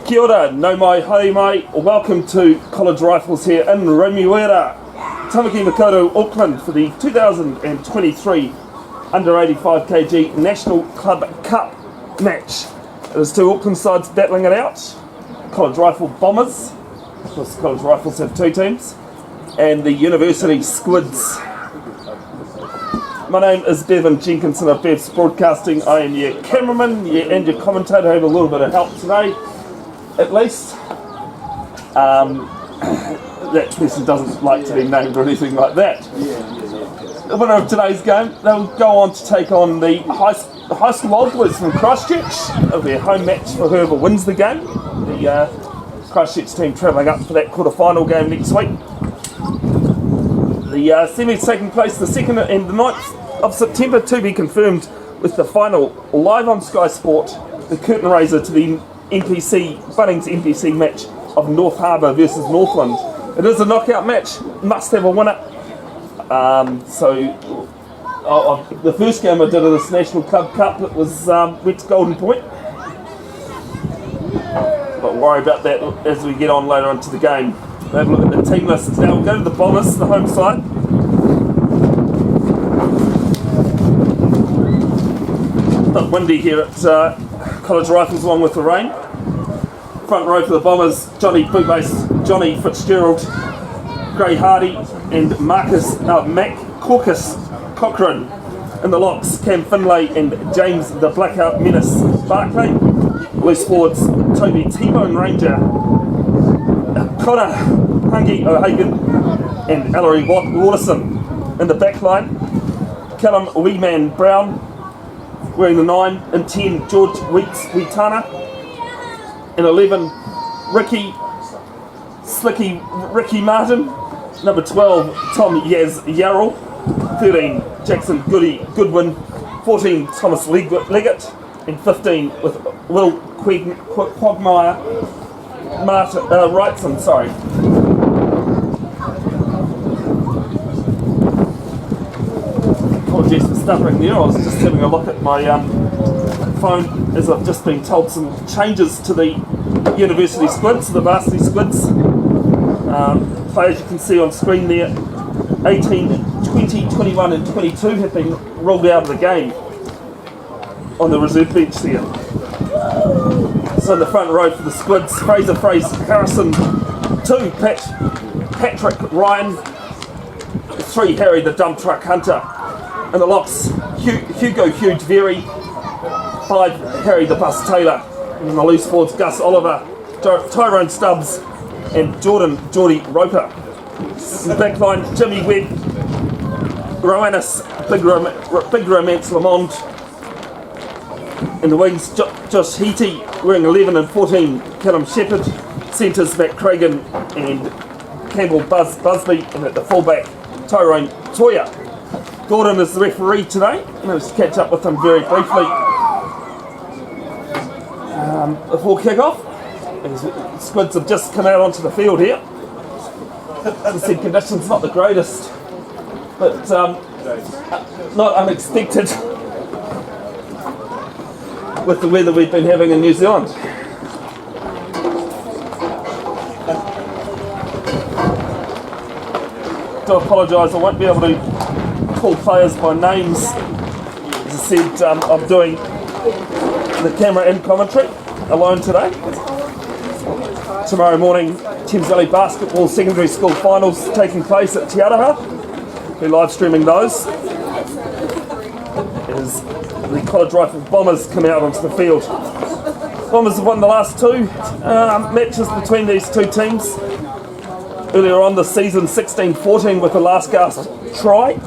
Kia ora, no mai, haere mai. Welcome to College Rifles here in Remuera, Tamaki Makaurau, Auckland for the 2023 under 85 kg National Club Cup match. It is two Auckland sides battling it out. College Rifle Bombers, of course College Rifles have two teams, and the University Squids. My name is Bevin Jenkinson of Bev's Broadcasting. I am your cameraman and your commentator. I have a little bit of help today, at least. That person doesn't like to be named or anything like that. The winner of today's game, they'll go on to take on the high school Old Boys from Christchurch. It'll be a home match for whoever wins the game. The Christchurch team travelling up for that quarter-final game next week. The semi is taking place the 2nd and the 9th of September, to be confirmed, with the final live on Sky Sport, the curtain raiser to the Bunnings NPC match of North Harbour versus Northland. It is a knockout match, must have a winner. The first game I did of this National Club Cup, it was went to Golden Point. But worry about that as we get on later into the game. We'll have a look at the team lists now. We'll go to the Bombers, the home side. A bit windy here at College Rifles along with the rain. Front row for the Bombers, Johnny Fitzgerald, Gray Hardy and Mac Caucus Cochrane. In the locks, Cam Finlay and James the Blackout Menace Barclay. Loose forwards, Toby T-Bone Ranger, Connor Hungy O'Hagan and Ellery Waterson. In the back line, Callum Weeman Brown wearing the 9, and 10 George Wheatana, and 11 Ricky Martin, number 12 Tom Yaz Yarrell, 13 Jackson Goodwin, 14 Thomas Leggett, and 15 with Will Quagmire Wrightson, sorry. Apologies for stuttering there, I was just having a look at my phone as I've just been told some changes to the University Squids, the varsity Squids. Players you can see on screen there, 18, 20, 21 and 22 have been ruled out of the game on the reserve bench there. So in the front row for the Squids, Fraser Harrison, 2 Patrick Ryan, 3 Harry the Dump Truck Hunter. In the locks, Hugo Huge Very, 5 Harry the Bus Taylor. And in the loose forwards, Gus Oliver, Tyrone Stubbs and Geordie Roper. In the back line, Jimmy Webb, Rowanus, Big Romance Lamond. In the wings, Josh Heaty wearing 11 and 14, Callum Shepherd. Centres, Matt Cragen and Campbell Busby. And at the fullback, Tyrone Toya. Gordon is the referee today. I'm going to catch up with him very briefly before kick-off. The Squids have just come out onto the field here. As I said, conditions not the greatest, but not unexpected with the weather we've been having in New Zealand. Do apologise, I won't be able to call players by names. As I said, I'm doing the camera and commentary alone today. Tomorrow morning, Thames Valley Basketball Secondary School Finals taking place at Te Araha. We're live streaming those as the College Rifle Bombers come out onto the field. Bombers have won the last 2 matches between these two teams. Earlier on this season, 16-14 with the last gasp try.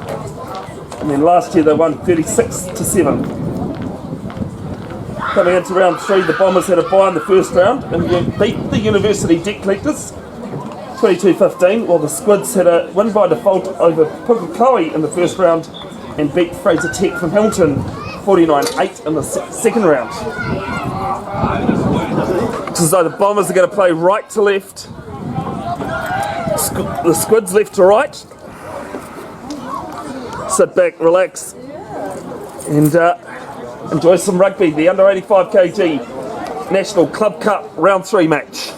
And then last year they won 36-7. Coming into round 3, the Bombers had a bye in the first round and beat the University Debt Collectors 22-15, while the Squids had a win by default over Pukekohe in the first round and beat Fraser Tech from Hamilton 49-8 in the second round. So the Bombers are going to play right to left, the Squids left to right. Sit back, relax, and enjoy some rugby. The under 85 kg National Club Cup Round 3 match.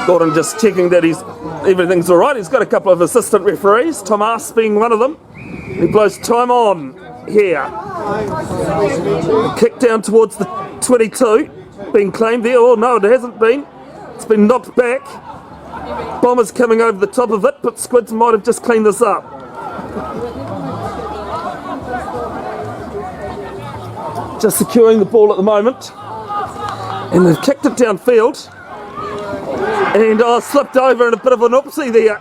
Gordon just checking that everything's all right. He's got a couple of assistant referees, Tomas being one of them. He blows time on here. Kick down towards the 22, being claimed there. Oh no, it hasn't been. It's been knocked back. Bombers coming over the top of it, but Squids might have just cleaned this up. Just securing the ball at the moment. And they've kicked it downfield. And slipped over in a bit of an oopsie there.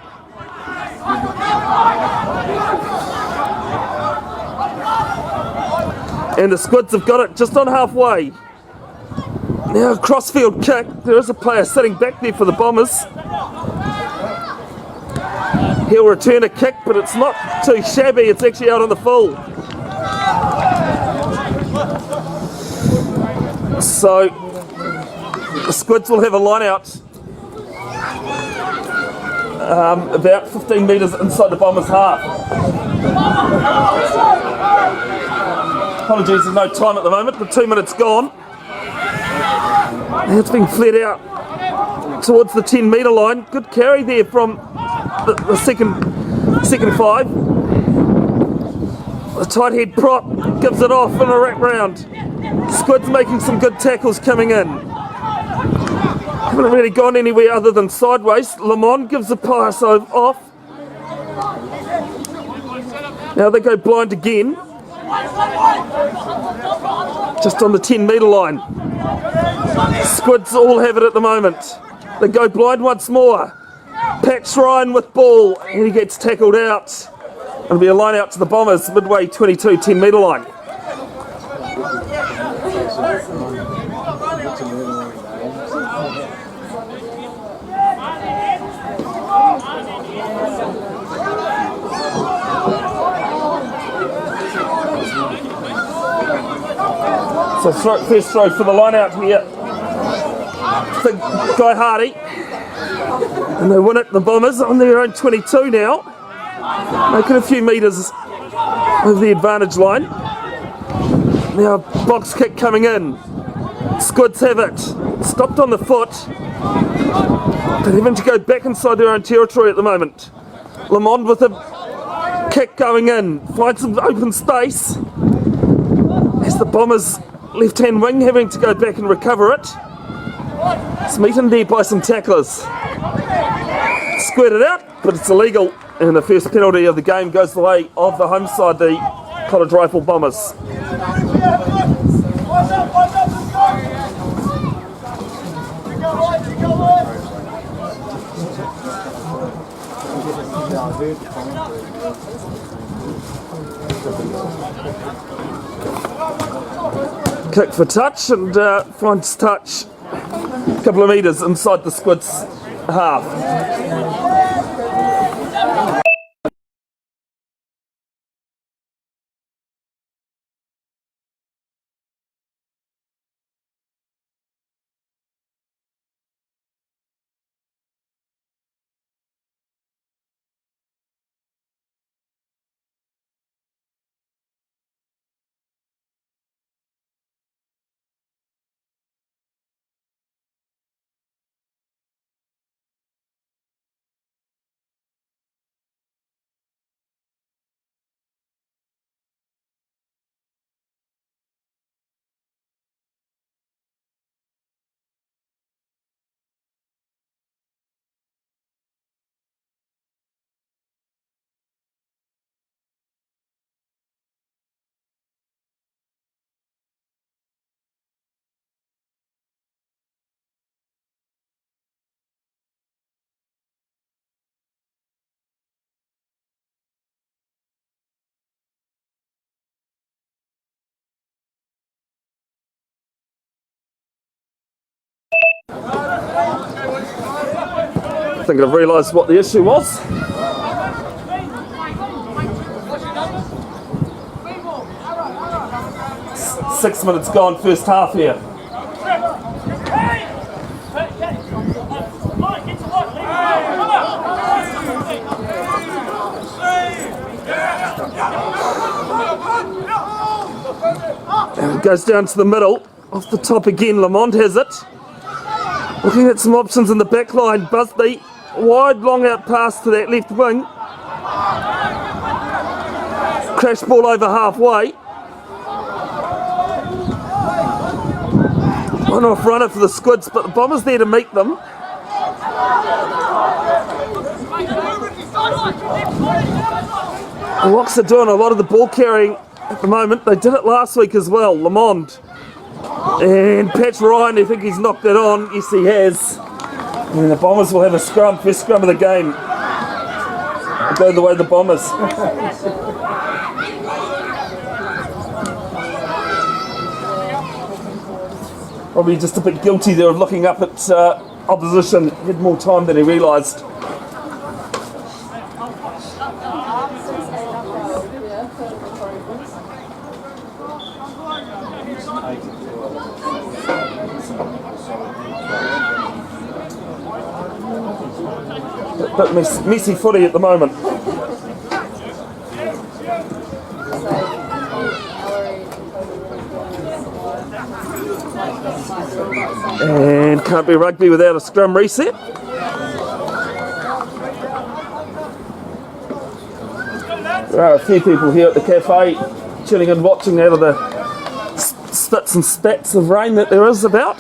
And the Squids have got it just on halfway. Now a crossfield kick. There is a player sitting back there for the Bombers. He'll return a kick, but it's not too shabby. It's actually out on the full. So the Squids will have a line out about 15 metres inside the Bombers' half. Apologies, there's no time at the moment, but 2 minutes gone. It's been fled out towards the 10 metre line. Good carry there from the second five. The tight head prop gives it off in a wrap round. Squids making some good tackles coming in. Haven't really gone anywhere other than sideways. Lamont gives the pass off. Now they go blind again. Just on the 10 metre line. Squids all have it at the moment. They go blind once more. Patch Ryan with ball and he gets tackled out. It'll be a line out to the Bombers, midway 22, 10 metre line. So first throw for the line out here. Big Guy Hardy. And they win it, the Bombers, on their own 22 now. Making a few metres over the advantage line. Now box kick coming in. Squids have it. Stopped on the foot. They're having to go back inside their own territory at the moment. Lamont with a kick going in. Finds some open space. As the Bombers left-hand wing having to go back and recover it. It's meeting there by some tacklers. Squared it out, but it's illegal. And the first penalty of the game goes the way of the home side, the Cottage Rifle Bombers. Kick for touch and finds touch a couple of metres inside the Squids half. I think I've realised what the issue was. 6 minutes gone, first half here. And it goes down to the middle, off the top again. Lamont has it. Looking at some options in the back line. Busby, wide long out pass to that left wing. Crash ball over halfway. One off runner for the Squids, but the Bombers there to meet them. The Locks are doing a lot of the ball carrying at the moment. They did it last week as well. Lamont and Patch Ryan, I think he's knocked it on. Yes, he has. And the Bombers will have a scrum, first scrum of the game. It'll go the way of the Bombers. Probably just a bit guilty there of looking up at opposition. He had more time than he realised. Bit messy footy at the moment. And can't be rugby without a scrum reset. There are a few people here at the cafe chilling and watching out of the spits and spats of rain that there is about.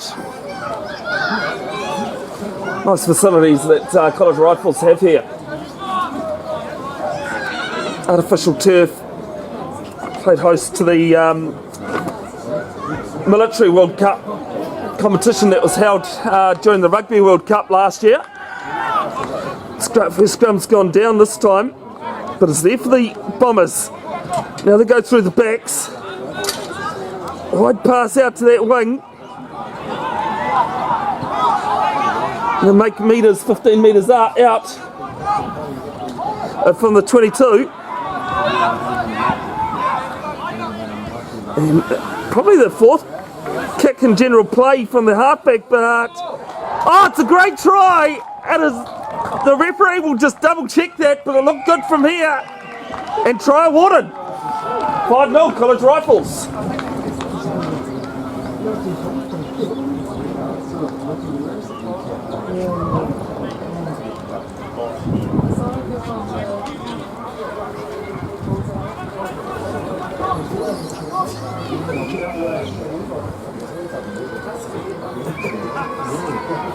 Nice facilities that College Rifles have here. Artificial turf. Played host to the Military World Cup competition that was held during the Rugby World Cup last year. First scrum's gone down this time, but it's there for the Bombers. Now they go through the backs. Wide pass out to that wing. And they make metres, 15 metres out from the 22. And probably the fourth kick in general play from the halfback, but oh, it's a great try. The referee will just double check that, but it looked good from here. And try awarded. 5-0 College Rifles.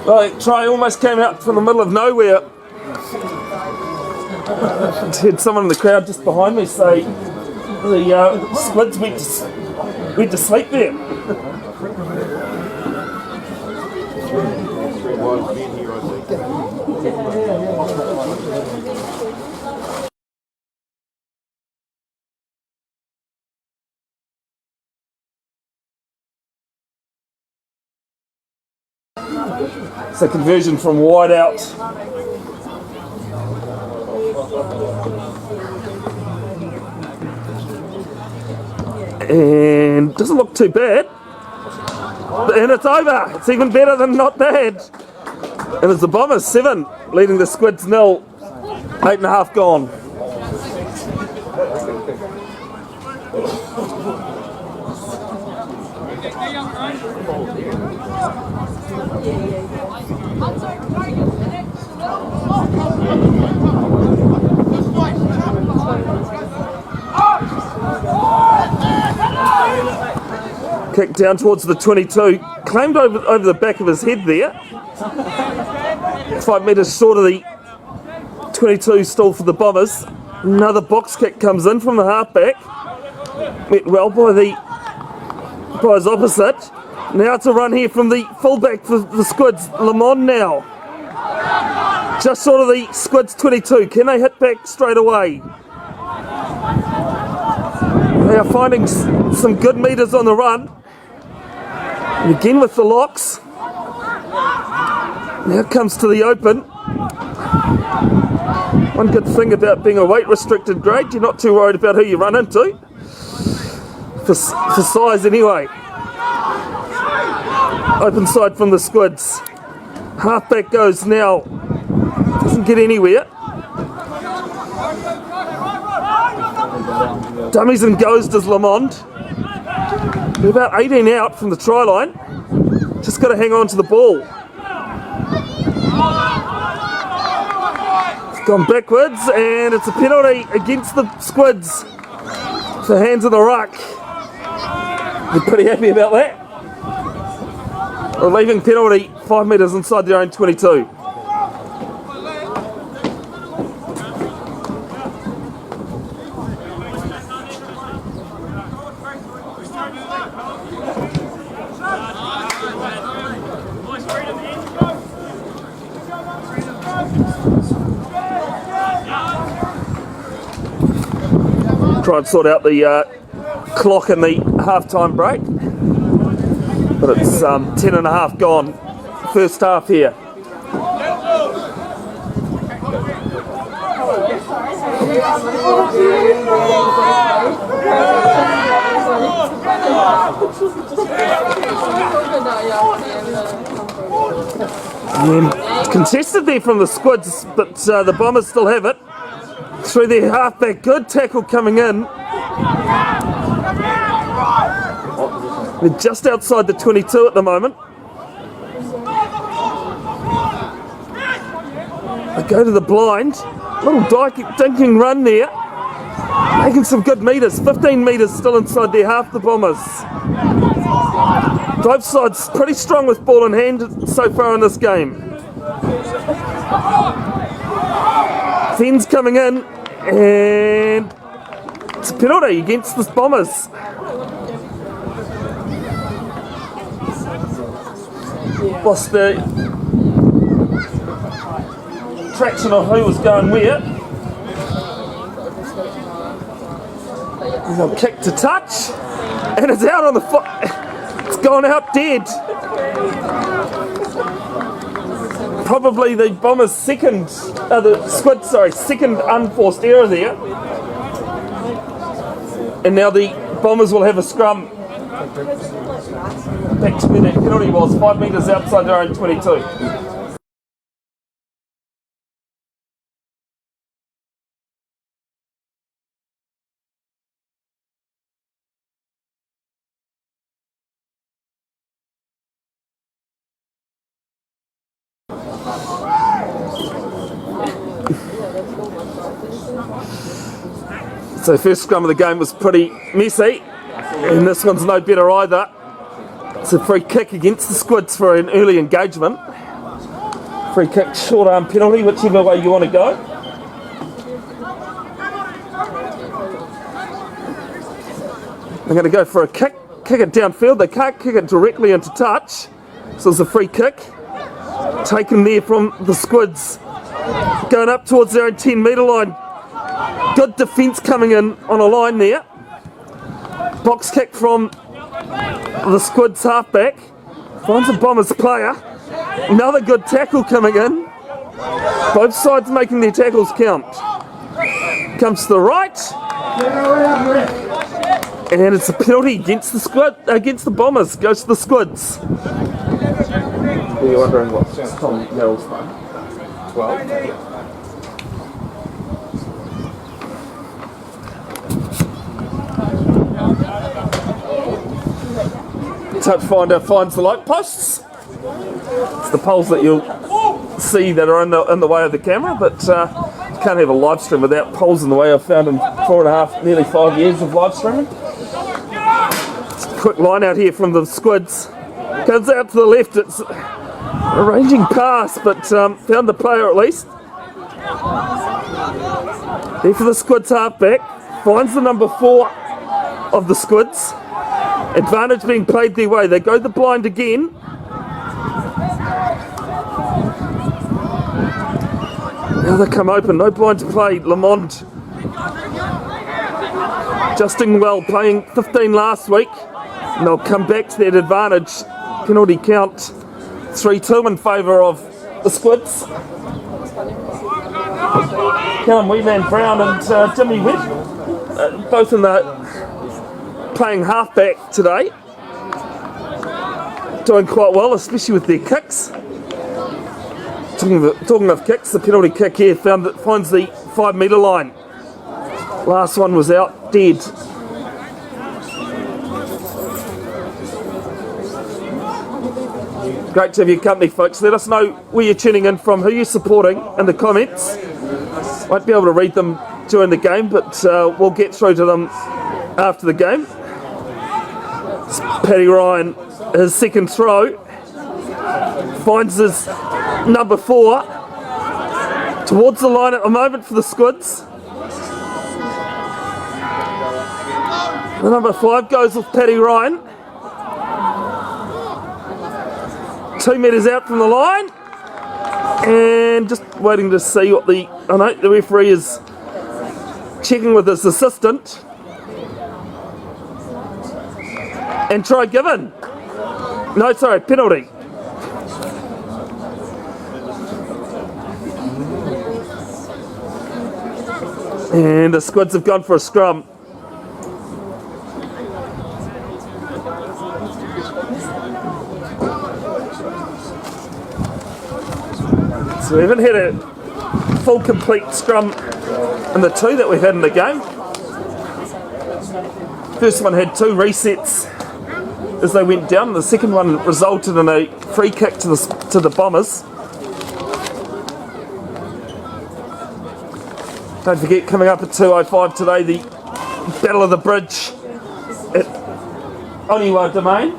Well, try almost came out from the middle of nowhere. I heard someone in the crowd just behind me say the Squids went to sleep there. It's a conversion from wide out. And doesn't look too bad. And it's over. It's even better than not bad. And it's the Bombers 7 leading the Squids 0. 8.5 gone. Kick down towards the 22, claimed over the back of his head there. 5 metres short of the 22 stall for the Bombers. Another box kick comes in from the halfback. Met well by his opposite. Now it's a run here from the fullback for the Squids, Lamont now. Just short of the Squids 22. Can they hit back straight away? They are finding some good metres on the run. And again with the Locks. Now it comes to the open. One good thing about being a weight restricted grade, you're not too worried about who you run into. For size anyway. Open side from the Squids. Halfback goes now. Doesn't get anywhere. Dummies and goes does Lamond. They're about 18 out from the try line. Just got to hang on to the ball. It's gone backwards and it's a penalty against the Squids. The hands of the ruck. They're pretty happy about that. A leaving penalty 5 metres inside their own 22. Try and sort out the clock in the half-time break, but it's 10 and a half gone, first half here. Contested there from the Squids, but the Bombers still have it. Through their halfback, good tackle coming in. They're just outside the 22 at the moment. They go to the blind. Little dinking run there. Making some good metres. 15 metres still inside their half, the Bombers. Both sides pretty strong with ball in hand so far in this game. Finn's coming in, and it's a penalty against the Bombers. Lost the traction of who was going where. He's kick to touch, and it's out on the foot. It's gone out dead. Probably the Bombers' second unforced error there. And now the Bombers will have a scrum. Back to where that penalty was, 5 metres outside their own 22. So first scrum of the game was pretty messy, and this one's no better either. It's a free kick against the Squids for an early engagement. Free kick, short arm penalty, whichever way you want to go. They're going to go for a kick it downfield. They can't kick it directly into touch, so it's a free kick. Taken there from the Squids, going up towards their own 10 metre line. Good defence coming in on a line there. Box kick from the Squids halfback. Finds a Bombers player. Another good tackle coming in. Both sides making their tackles count. Comes to the right. And it's a penalty against the Bombers. Goes to the Squids. You're wondering what Tom Yarrell's phone? 12. Touchfinder finds the light posts. It's the poles that you'll see that are in the way of the camera, but you can't have a live stream without poles in the way. I've found in 4.5, nearly 5 years of live streaming. It's a quick line out here from the Squids. Goes out to the left. It's a ranging pass, but found the player at least. There for the Squids halfback. Finds the number 4 of the Squids. Advantage being played their way. They go the blind again. Now they come open. No blind to play. Lamond. Justin well, playing 15 last week. And they'll come back to that advantage. Penalty count 3-2 in favour of the Squids. Callum Wheeman Brown and Jimmy Webb, both in the playing halfback today. doing quite well, especially with their kicks. Talking of kicks, the penalty kick here finds the 5 metre line. Last one was out dead. Great to have your company, folks. Let us know where you're tuning in from, who you're supporting in the comments. Won't be able to read them during the game, but we'll get through to them after the game. Paddy Ryan, his second throw, finds his number 4 towards the line at the moment for the Squids. The number 5 goes with Paddy Ryan. 2 metres out from the line, and just waiting to see what the referee is checking with his assistant. And try given. No, sorry, penalty. And the Squids have gone for a scrum. So we haven't had a full complete scrum in the 2 that we've had in the game. First one had 2 resets as they went down. The second one resulted in a free kick to the Bombers. Don't forget, coming up at 2:05 today, the Battle of the Bridge at Oniwa Domain.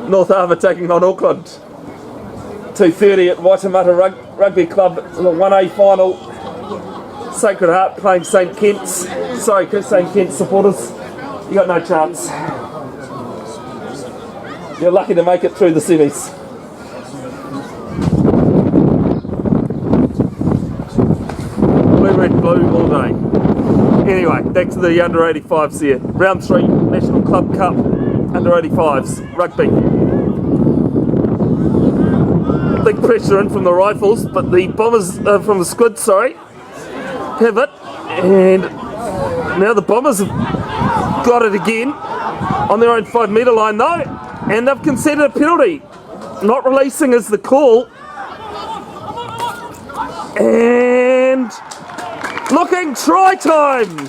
North Harbour taking on Auckland. 2:30 at Waitemata Rugby Club, the 1A final. Sacred Heart playing St Kitts. Sorry, St Kitts supporters, you got no chance. You're lucky to make it through the semis. Blue, red, blue all day. Anyway, back to the under 85s here. Round 3, National Club Cup, under 85s, rugby. Big pressure in from the Rifles, but the Bombers, from the Squids, sorry, have it. And now the Bombers have got it again on their own 5 metre line though, and they've conceded a penalty. Not releasing is the call. And looking try time.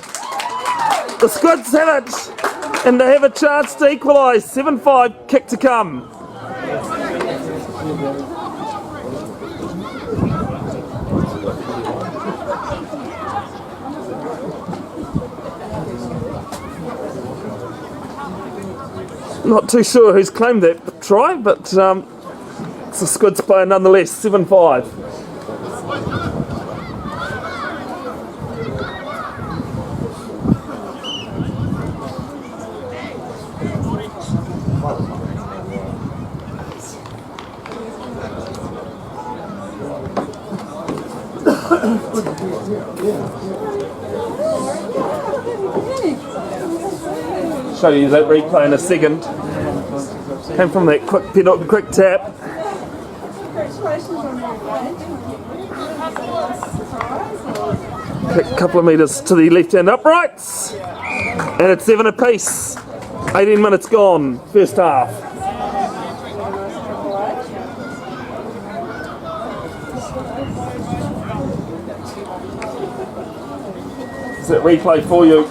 The Squids have it, and they have a chance to equalise. 7-5, kick to come. Not too sure who's claimed that try, but it's a Squids player nonetheless. 7-5. Show you that replay in a second. Came from that quick tap. A couple of metres to the left-hand uprights, and it's 7 apiece. 18 minutes gone, first half. Is that replay for you?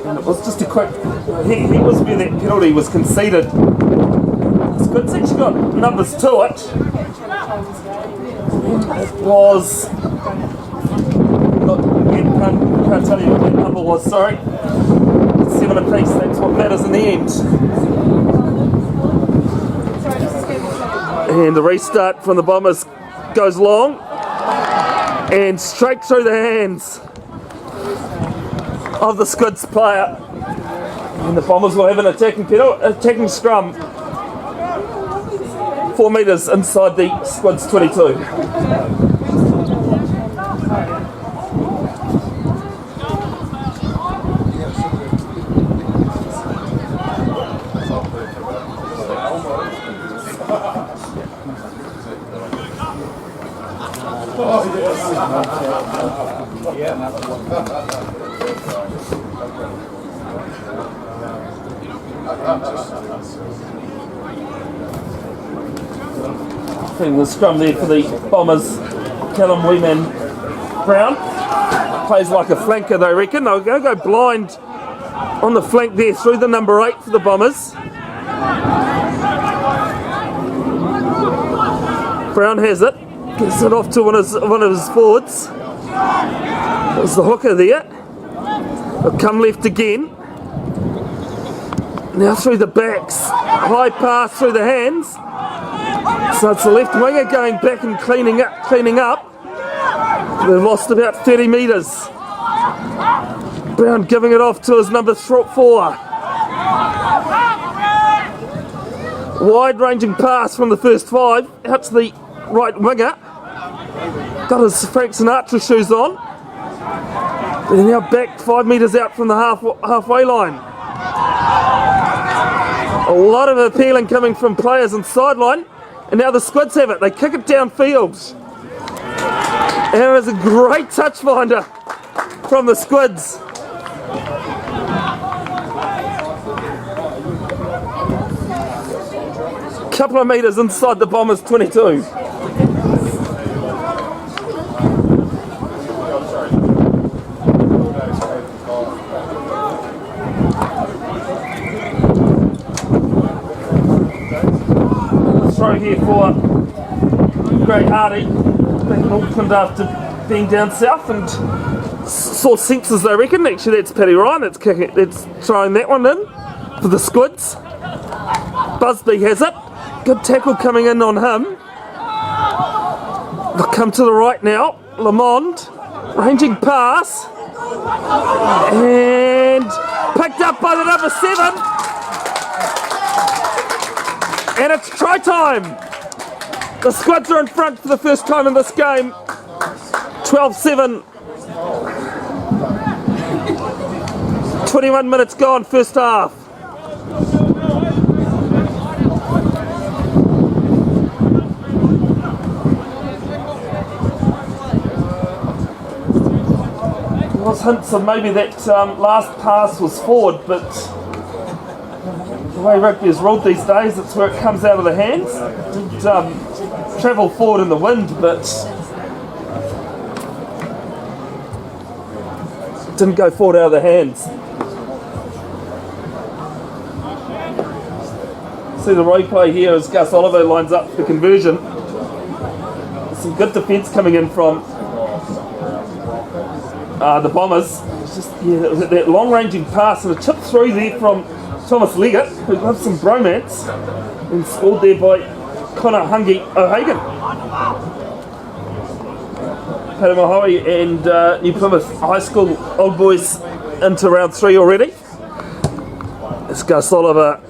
And it was just a quick. He was where that penalty was conceded. It's actually got numbers to it. It was. Can't tell you what that number was, sorry. It's 7 apiece, that's what matters in the end. And the restart from the Bombers goes long and straight through the hands of the Squids player. And the Bombers will have an attacking scrum. 4 metres inside the Squids 22. Feeling the scrum there for the Bombers. Callum Weeman Brown plays like a flanker, they reckon. They'll go blind on the flank there through the number 8 for the Bombers. Brown has it, gets it off to one of his forwards. There's the hooker there. They'll come left again. Now through the backs, high pass through the hands. So it's the left winger going back and cleaning up. They've lost about 30 metres. Brown giving it off to his number 4. Wide-ranging pass from the first 5 out to the right winger. Got his Frank Sinatra shoes on. They're now back 5 metres out from the halfway line. A lot of appealing coming from players on sideline, and now the Squids have it. They kick it downfield. And it was a great touch finder from the Squids. Couple of metres inside the Bombers' 22. Throw here for Greg Hardy, back in Auckland after being down south, and saw senses, they reckon. Actually, that's Paddy Ryan that's throwing that one in for the Squids. Busby has it. Good tackle coming in on him. They'll come to the right now. Lamond, ranging pass, and picked up by the number 7. And it's try time. The Squids are in front for the first time in this game. 12-7. 21 minutes gone, first half. There was hints of maybe that last pass was forward, but the way rugby is ruled these days, it's where it comes out of the hands. It did travel forward in the wind, but didn't go forward out of the hands. See the replay here as Gus Oliver lines up for conversion. Some good defence coming in from the Bombers. It's just that long-ranging pass and a chip through there from Thomas Leggett, who loves some bromance, and scored there by Connor Hungy O'Hagan. Paramahoe and New Plymouth High School Old Boys into round 3 already. This Gus Oliver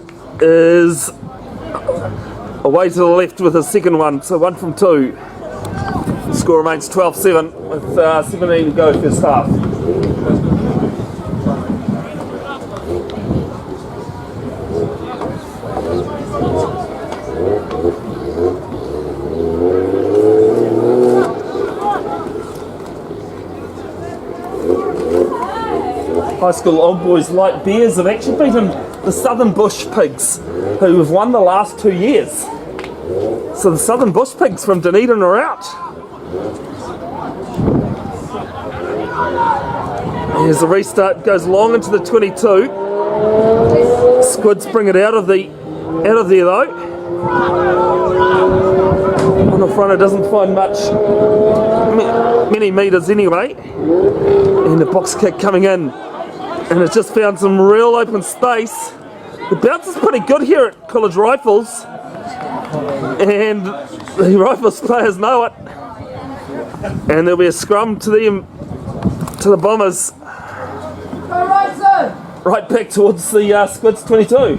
is away to the left with his second one, so 1 from 2. The score remains 12-7 with 17 to go first half. High School Old Boys Light Bears have actually beaten the Southern Bush Pigs, who have won the last 2 years. So the Southern Bush Pigs from Dunedin are out. Here's the restart, goes long into the 22. Squids bring it out of there though. On the front it doesn't find many metres anyway. And the box kick coming in. And it's just found some real open space. The bounce is pretty good here at College Rifles. And the Rifles players know it. And there'll be a scrum to the Bombers. Right back towards the Squids 22.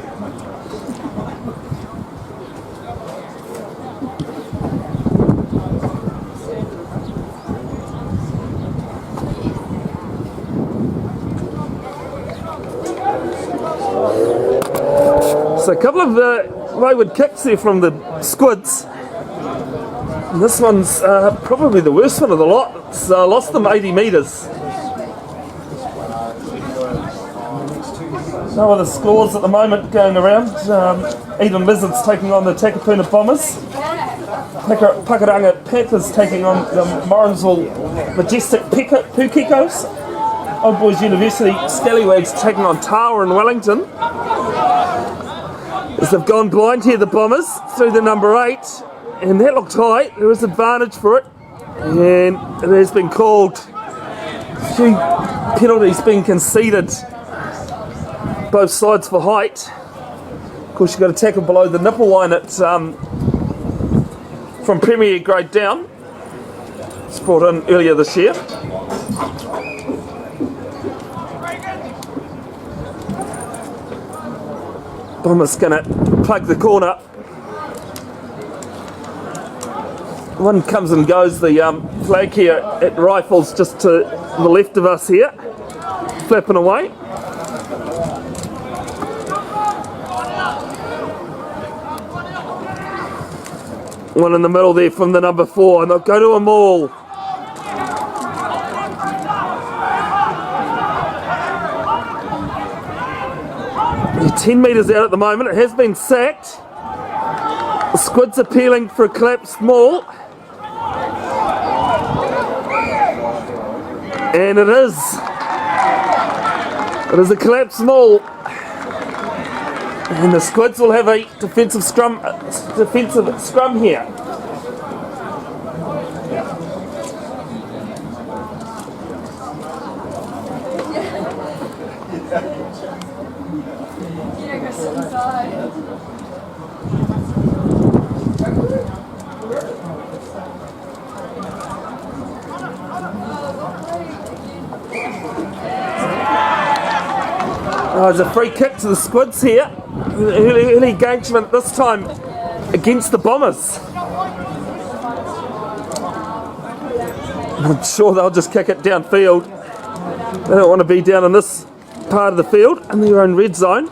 So a couple of wayward kicks there from the Squids. And this one's probably the worst one of the lot. It's lost them 80 metres. No other scores at the moment going around. Eden Lizards taking on the Takapuna Bombers. Pakuranga Panthers taking on the Morrinsville Majestic Pukikos. Old Boys University Scallywags taking on Tawa in Wellington. As they've gone blind here, the Bombers, through the number 8. And that looked high. There is advantage for it. And it has been called. A few penalties being conceded. Both sides for height. Of course, you've got to tackle below the nipple line at from Premier grade down. It's brought in earlier this year. Bombers going to plug the corner. One comes and goes. The flag here at Rifles just to the left of us here, flapping away. One in the middle there from the number 4, and they'll go to a maul. They're 10 metres out at the moment. It has been sacked. The Squids appealing for a collapsed maul. And it is. It is a collapsed maul. And the Squids will have a defensive scrum here. Oh, there's a free kick to the Squids here. Early engagement this time against the Bombers. I'm sure they'll just kick it downfield. They don't want to be down in this part of the field in their own red zone.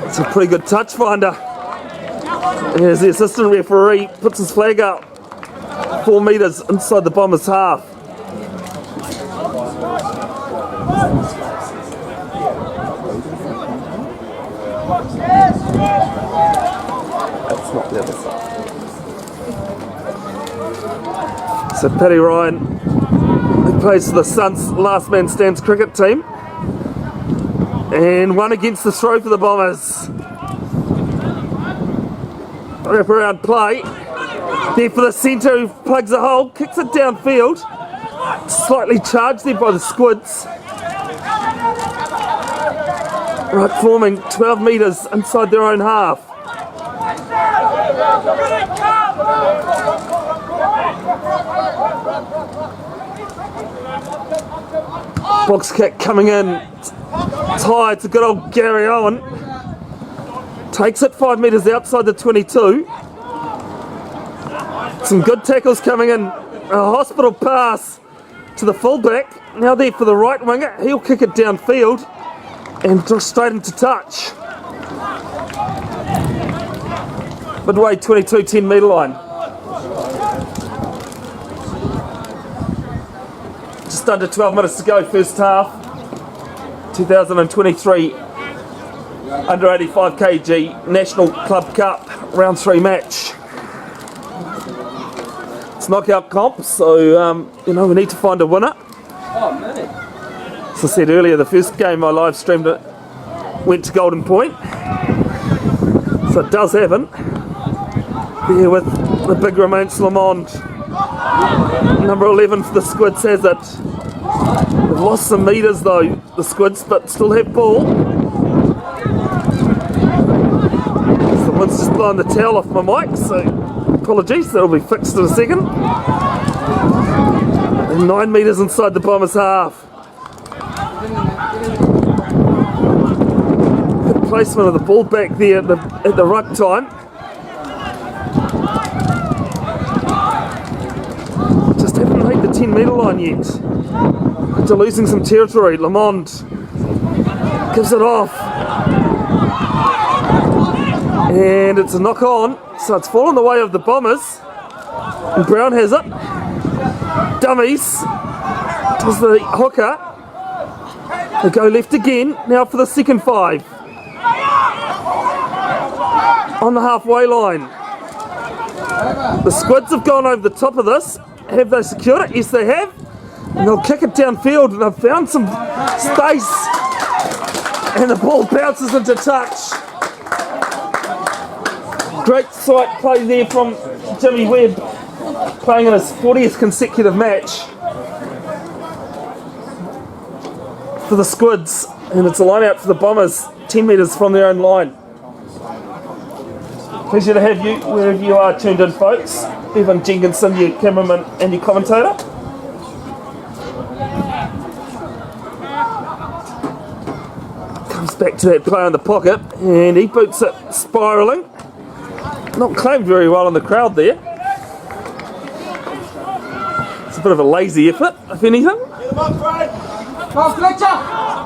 It's a pretty good touch finder. As the assistant referee puts his flag up 4 metres inside the Bombers' half. That's not the other side. So Paddy Ryan, who plays for the Suns last man stands cricket team, and one against the throw for the Bombers. Wrap around play. There for the centre who plugs a hole, kicks it downfield. Slightly charged there by the Squids. Right, forming 12 metres inside their own half. Box kick coming in. It's high, it's a good old Gary Owen. Takes it 5 metres outside the 22. Some good tackles coming in. A hospital pass to the fullback. Now there for the right winger. He'll kick it downfield and straight into touch. Midway 22, 10 metre line. Just under 12 minutes to go, first half. 2023 under 85 kg National Club Cup round 3 match. It's knockout comp, so we need to find a winner. As I said earlier, the first game I live streamed it went to Golden Point, so it does happen. Here with the big Romain's Lamond, number 11 for the Squids has it. They've lost some metres though, the Squids, but still have ball. Someone's just blowing the towel off my mic, so apologies, that'll be fixed in a second. And 9 metres inside the Bombers' half. Good placement of the ball back there at the ruck time. Just haven't made the 10 metre line yet. After losing some territory, Lamond gives it off. And it's a knock on, so it's fallen the way of the Bombers. And Brown has it. Dummies. Does the hooker. They go left again, now for the second 5. On the halfway line. The Squids have gone over the top of this. Have they secured it? Yes, they have. And they'll kick it downfield, and they've found some space. And the ball bounces into touch. Great sight play there from Jimmy Webb, playing in his 40th consecutive match for the Squids. And it's a line out for the Bombers, 10 metres from their own line. Pleasure to have you wherever you are tuned in, folks. Bevin Jenkinson, your cameraman and your commentator. Comes back to that player in the pocket, and he boots it spiralling. Not claimed very well in the crowd there. It's a bit of a lazy effort, if anything.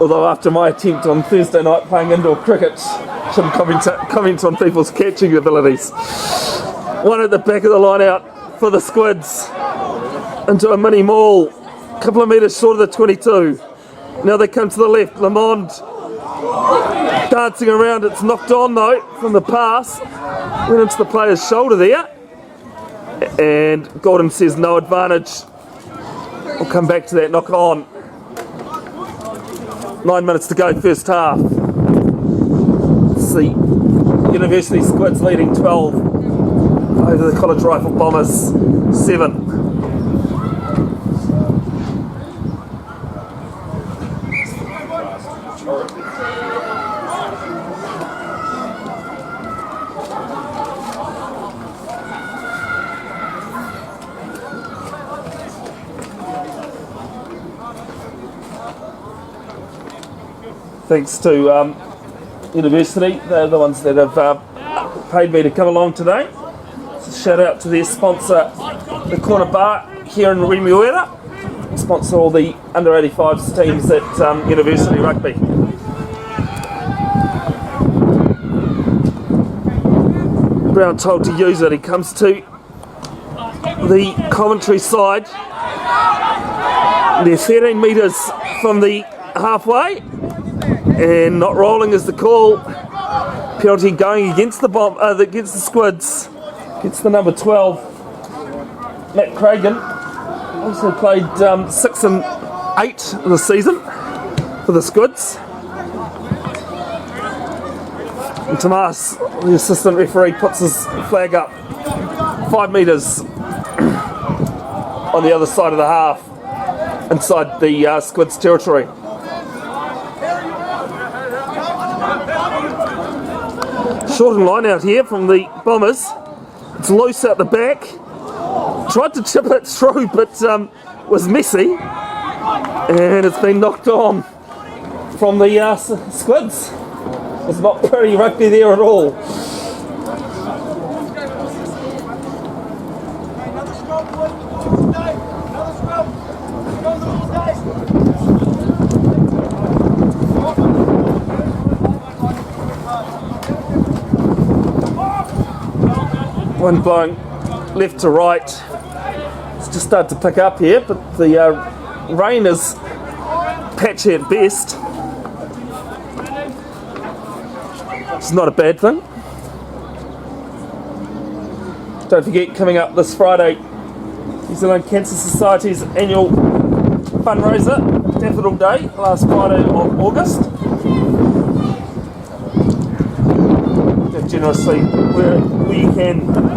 Although after my attempt on Thursday night playing indoor cricket, shouldn't comment on people's catching abilities. One at the back of the line out for the Squids into a mini maul, a couple of metres short of the 22. Now they come to the left. Lamond dancing around. It's knocked on though from the pass. Went into the player's shoulder there. And Gordon says no advantage. We'll come back to that knock on. 9 minutes to go, first half. Let's see. University Squids leading 12 over the College Rifle Bombers 7. Thanks to University, they're the ones that have paid me to come along today. So shout out to their sponsor, the Corner Bar here in Remuera. Sponsor all the under 85s teams at University Rugby. Brown told to use it. He comes to the commentary side. They're 13 metres from the halfway. And not rolling is the call. Penalty going against the against the Squids. Against the number 12, Matt Cragen. Also played 6 and 8 this season for the Squids. And Tomas, the assistant referee, puts his flag up 5 metres on the other side of the half, inside the Squids territory. Shortened line out here from the Bombers. It's loose out the back. Tried to chip it through, but was messy. And it's been knocked on from the Squids. It's not pretty rugby there at all. One blowing left to right. It's just started to pick up here, but the rain is patchy at best. It's not a bad thing. Don't forget, coming up this Friday, New Zealand Cancer Society's annual fundraiser, Daffodil Day, last Friday of August. Give generously where you can.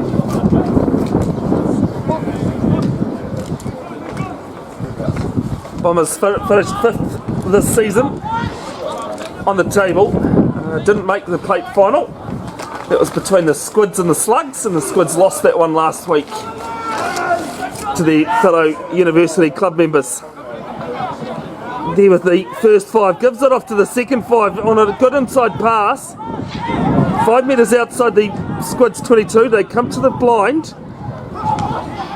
Bombers finished 5th this season on the table. Didn't make the plate final. It was between the Squids and the Slugs, and the Squids lost that one last week to their fellow University club members. There with the first 5, gives it off to the second 5 on a good inside pass. 5 metres outside the Squids 22, they come to the blind.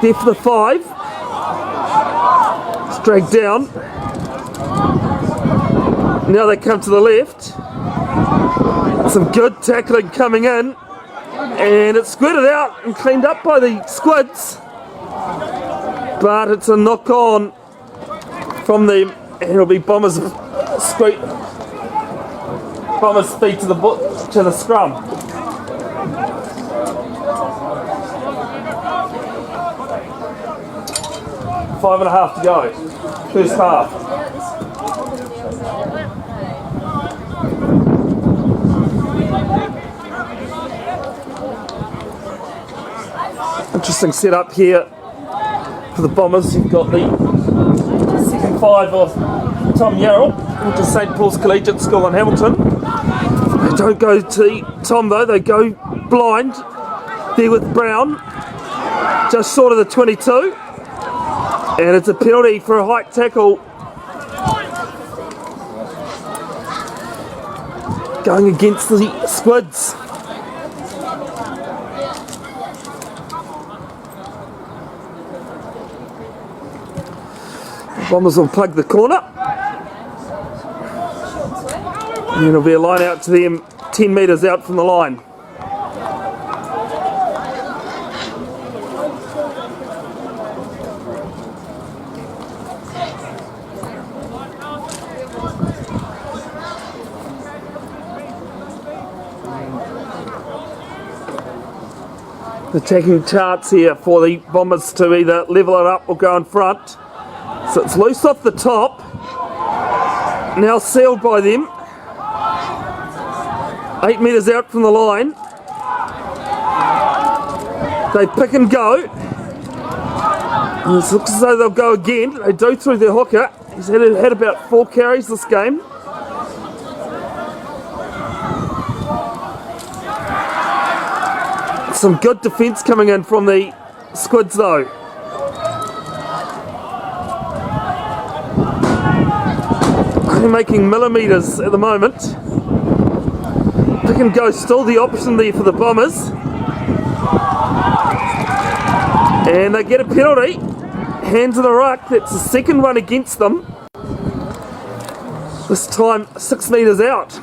There for the 5. It's dragged down. Now they come to the left. Some good tackling coming in. And it's squirted out and cleaned up by the Squids. But it's a knock on from them. And it'll be Bombers feet to the scrum. 5.5 to go. First half. Interesting setup here for the Bombers. You've got the second 5 of Tom Yarrell, which is St Paul's Collegiate School in Hamilton. They don't go to Tom though, they go blind there with Brown, just short of the 22. And it's a penalty for a height tackle. Going against the Squids. The Bombers will plug the corner. And it'll be a line out to them 10 metres out from the line. The attacking chance here for the Bombers to either level it up or go in front. So it's loose off the top. Now sealed by them. 8 metres out from the line. They pick and go. And it looks as though they'll go again. They do through their hooker. He's had about 4 carries this game. Some good defence coming in from the Squids though. Only making millimetres at the moment. Pick and go still the option there for the Bombers. And they get a penalty. Hands in the ruck. That's the second one against them. This time 6 metres out.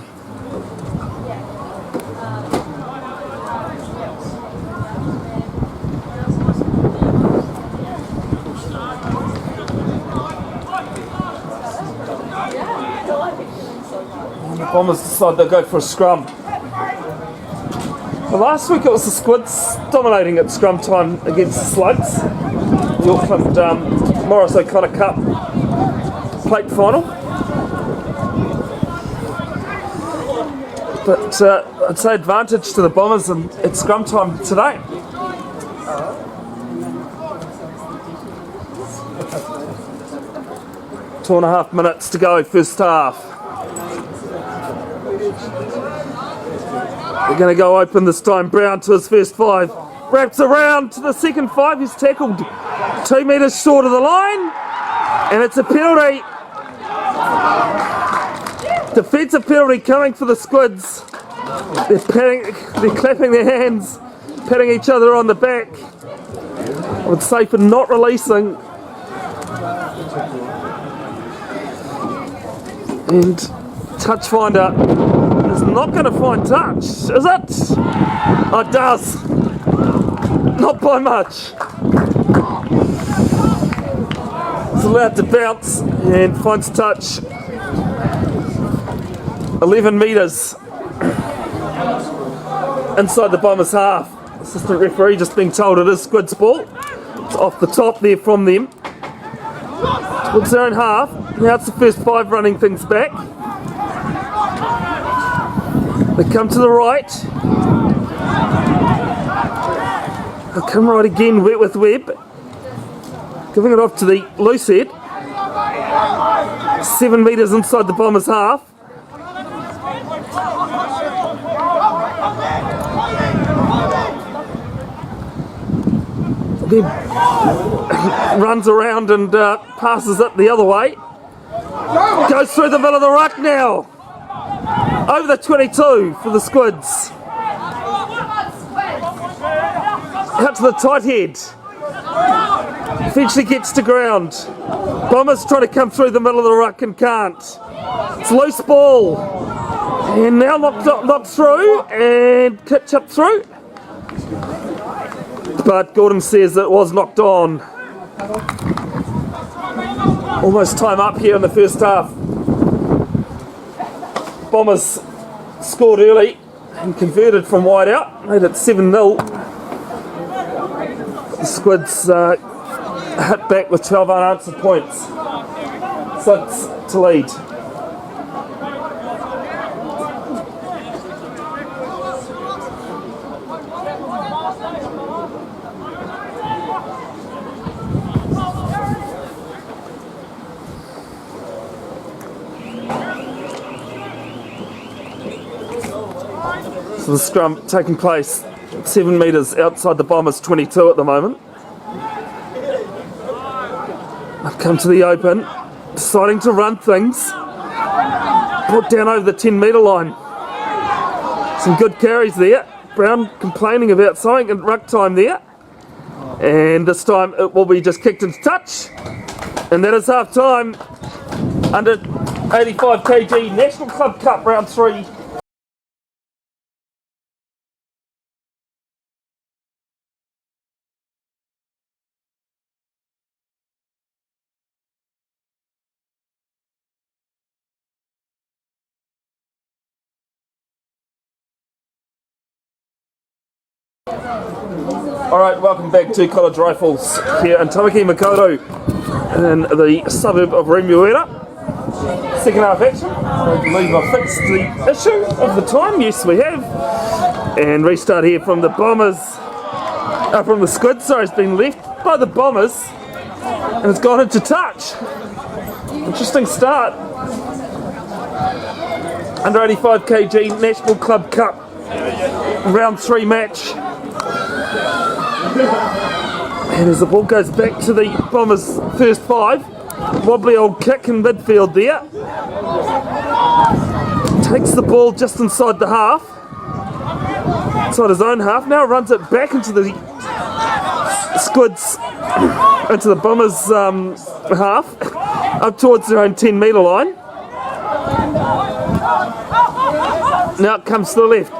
Bombers decide they'll go for a scrum. Well, last week it was the Squids dominating at scrum time against the Slugs. The Auckland Morris O'Connor Cup plate final. But I'd say advantage to the Bombers at scrum time today. Two and a half minutes to go, first half. They're going to go open this time. Brown to his first 5. Wraps around to the second 5. He's tackled 2 metres short of the line. And it's a penalty. Defensive penalty coming for the Squids. They're clapping their hands, patting each other on the back. I would say for not releasing. And touch finder is not going to find touch, is it? Oh, it does. Not by much. It's allowed to bounce and finds touch. 11 metres inside the Bombers' half. Assistant referee just being told it is Squids ball. It's off the top there from them. Towards their own half. Now it's the first 5 running things back. They come to the right. They'll come right again, wet with Webb. Giving it off to the loose head. 7 metres inside the Bombers' half. He runs around and passes it the other way. Goes through the middle of the ruck now. Over the 22 for the Squids. Out to the tight head. Eventually gets to ground. Bombers trying to come through the middle of the ruck and can't. It's loose ball. And now knocked through and kicked up through. But Gordon says it was knocked on. Almost time up here in the first half. Bombers scored early and converted from wide out. Made it 7-0. The Squids hit back with 12 unanswered points. 6 to lead. So the scrum taking place 7 metres outside the Bombers 22 at the moment. I've come to the open, deciding to run things. Brought down over the 10 metre line. Some good carries there. Brown complaining about something in ruck time there. And this time it will be just kicked into touch. And that is half time. Under 85 kg National Club Cup round 3. Alright, welcome back to College Rifles here in Tamaki Makaurau in the suburb of Remuera. Second half action. I believe I've fixed the issue of the time. Yes, we have. And restart here from the Bombers. From the Squids, sorry, it's been left by the Bombers and it's gone into touch. Interesting start. Under 85 kg National Club Cup round 3 match. And as the ball goes back to the Bombers' first 5, wobbly old kick in midfield there. Takes the ball just inside the half, inside his own half. Now runs it back into the Squids, into the Bombers' half, up towards their own 10 metre line. Now it comes to the left,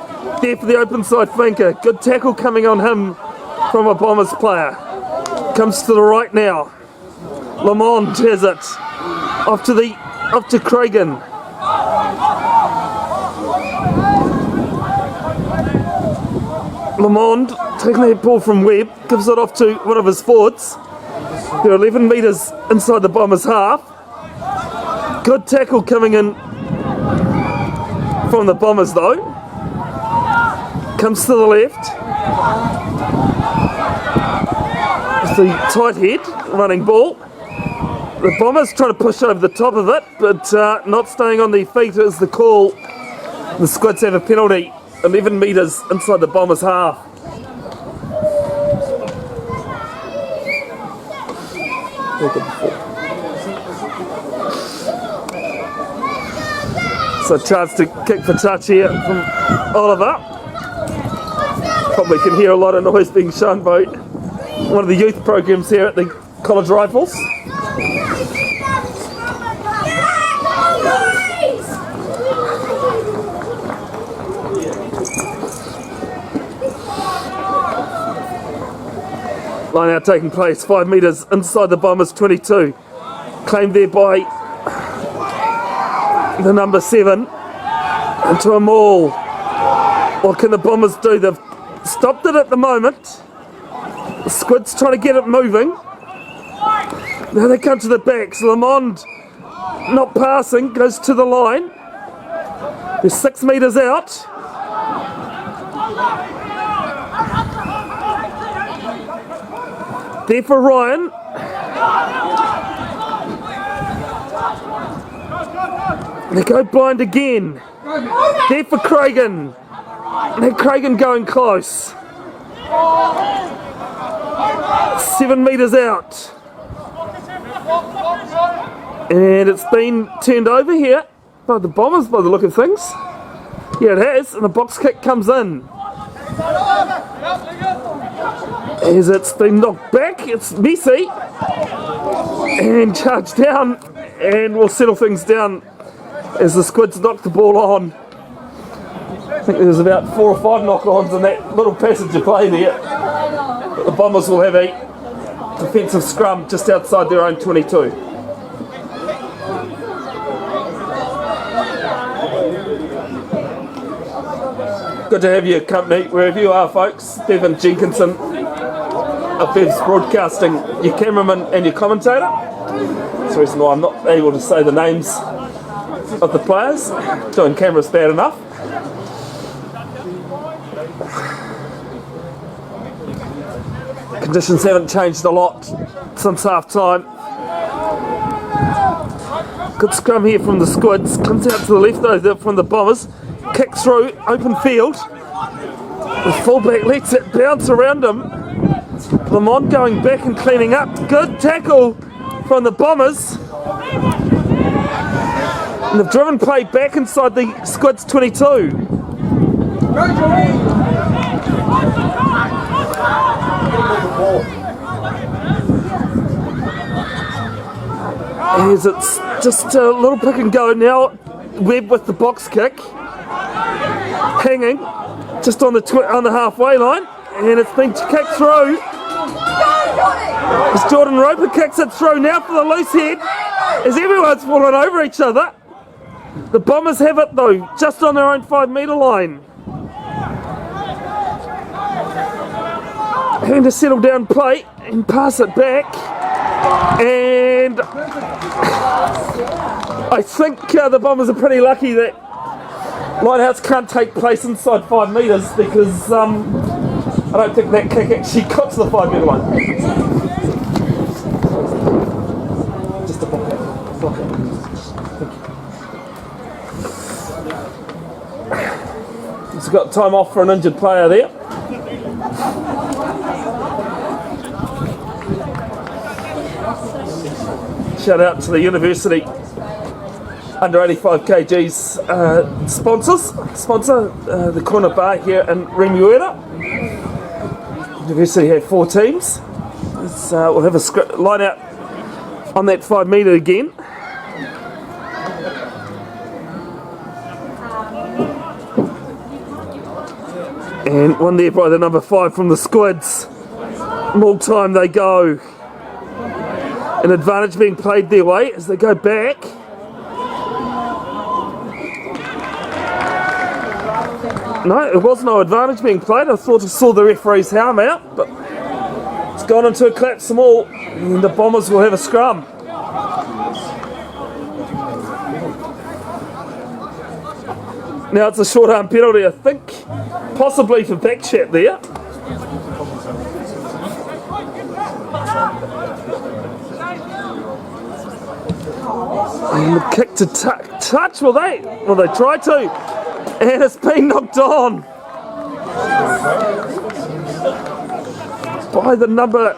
there for the open side flanker. Good tackle coming on him from a Bombers player. Comes to the right now. Lamond has it. Off to Cragen. Lamond taking that ball from Webb, gives it off to one of his forwards. They're 11 metres inside the Bombers' half. Good tackle coming in from the Bombers though. Comes to the left. The tight head running ball. The Bombers trying to push over the top of it, but not staying on their feet is the call. The Squids have a penalty, 11 metres inside the Bombers' half. So a chance to kick for touch here from Oliver. Probably can hear a lot of noise being shown by one of the youth programs here at the College Rifles. Line out taking place 5 metres inside the Bombers 22. Claimed there by the number 7 into a maul. What can the Bombers do? They've stopped it at the moment. The Squids trying to get it moving. Now they come to the backs. Lamond not passing, goes to the line. They're 6 metres out. There for Ryan. They go blind again. There for Cragen. Now Cragen going close. 7 metres out. And it's been turned over here by the Bombers by the look of things. Yeah, it has, and the box kick comes in. As it's been knocked back, it's messy. And charged down, and we'll settle things down as the Squids knock the ball on. I think there's about 4 or 5 knock-ons in that little passage of play there. But the Bombers will have a defensive scrum just outside their own 22. Good to have your company wherever you are, folks. Bevin Jenkinson of Bev's broadcasting, your cameraman and your commentator. That's the reason why I'm not able to say the names of the players. Doing camera's bad enough. Conditions haven't changed a lot since half time. Good scrum here from the Squids. Comes out to the left though from the Bombers. Kick through, open field. The fullback lets it bounce around him. Lamont going back and cleaning up. Good tackle from the Bombers. And they've driven play back inside the Squids 22. As it's just a little pick and go now. Webb with the box kick. Hanging just on the halfway line. And it's been kicked through. As Jordan Roper kicks it through now for the loose head. As everyone's falling over each other. The Bombers have it though, just on their own 5 metre line. Having to settle down play and pass it back. And I think the Bombers are pretty lucky that Lighthouse can't take place inside 5 metres because I don't think that kick actually got to the 5 metre line. Just a block it. He's got time off for an injured player there. Shout out to the university under 85 kg's sponsor, the corner bar here in Remuera. University have 4 teams. We'll have a line out on that 5 metre again. And one there by the number 5 from the Squids. More time they go. An advantage being played their way as they go back. No, it was no advantage being played. I thought I saw the referee's helm out, but it's gone into a collapse all, and the Bombers will have a scrum. Now it's a short arm penalty, I think, possibly for Backchat there. And the kick to touch, will they? Will they try to? And it's been knocked on by the number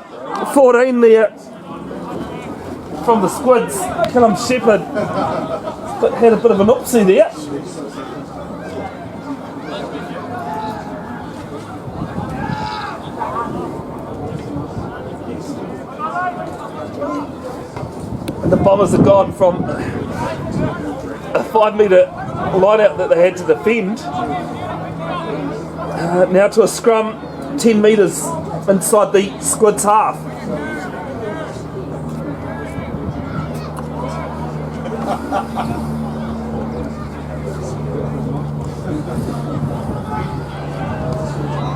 14 there from the Squids, Callum Shepherd. But had a bit of an oopsie there. And the Bombers are gone from a 5 metre line out that they had to defend now to a scrum 10 metres inside the Squids half.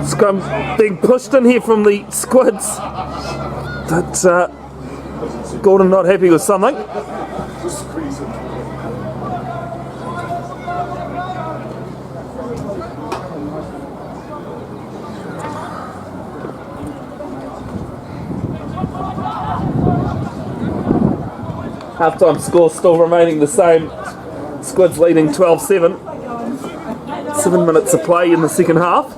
Scrum being pushed in here from the Squids, but Gordon not happy with something. Half-time score still remaining the same. Squids leading 12-7. 7 minutes of play in the second half.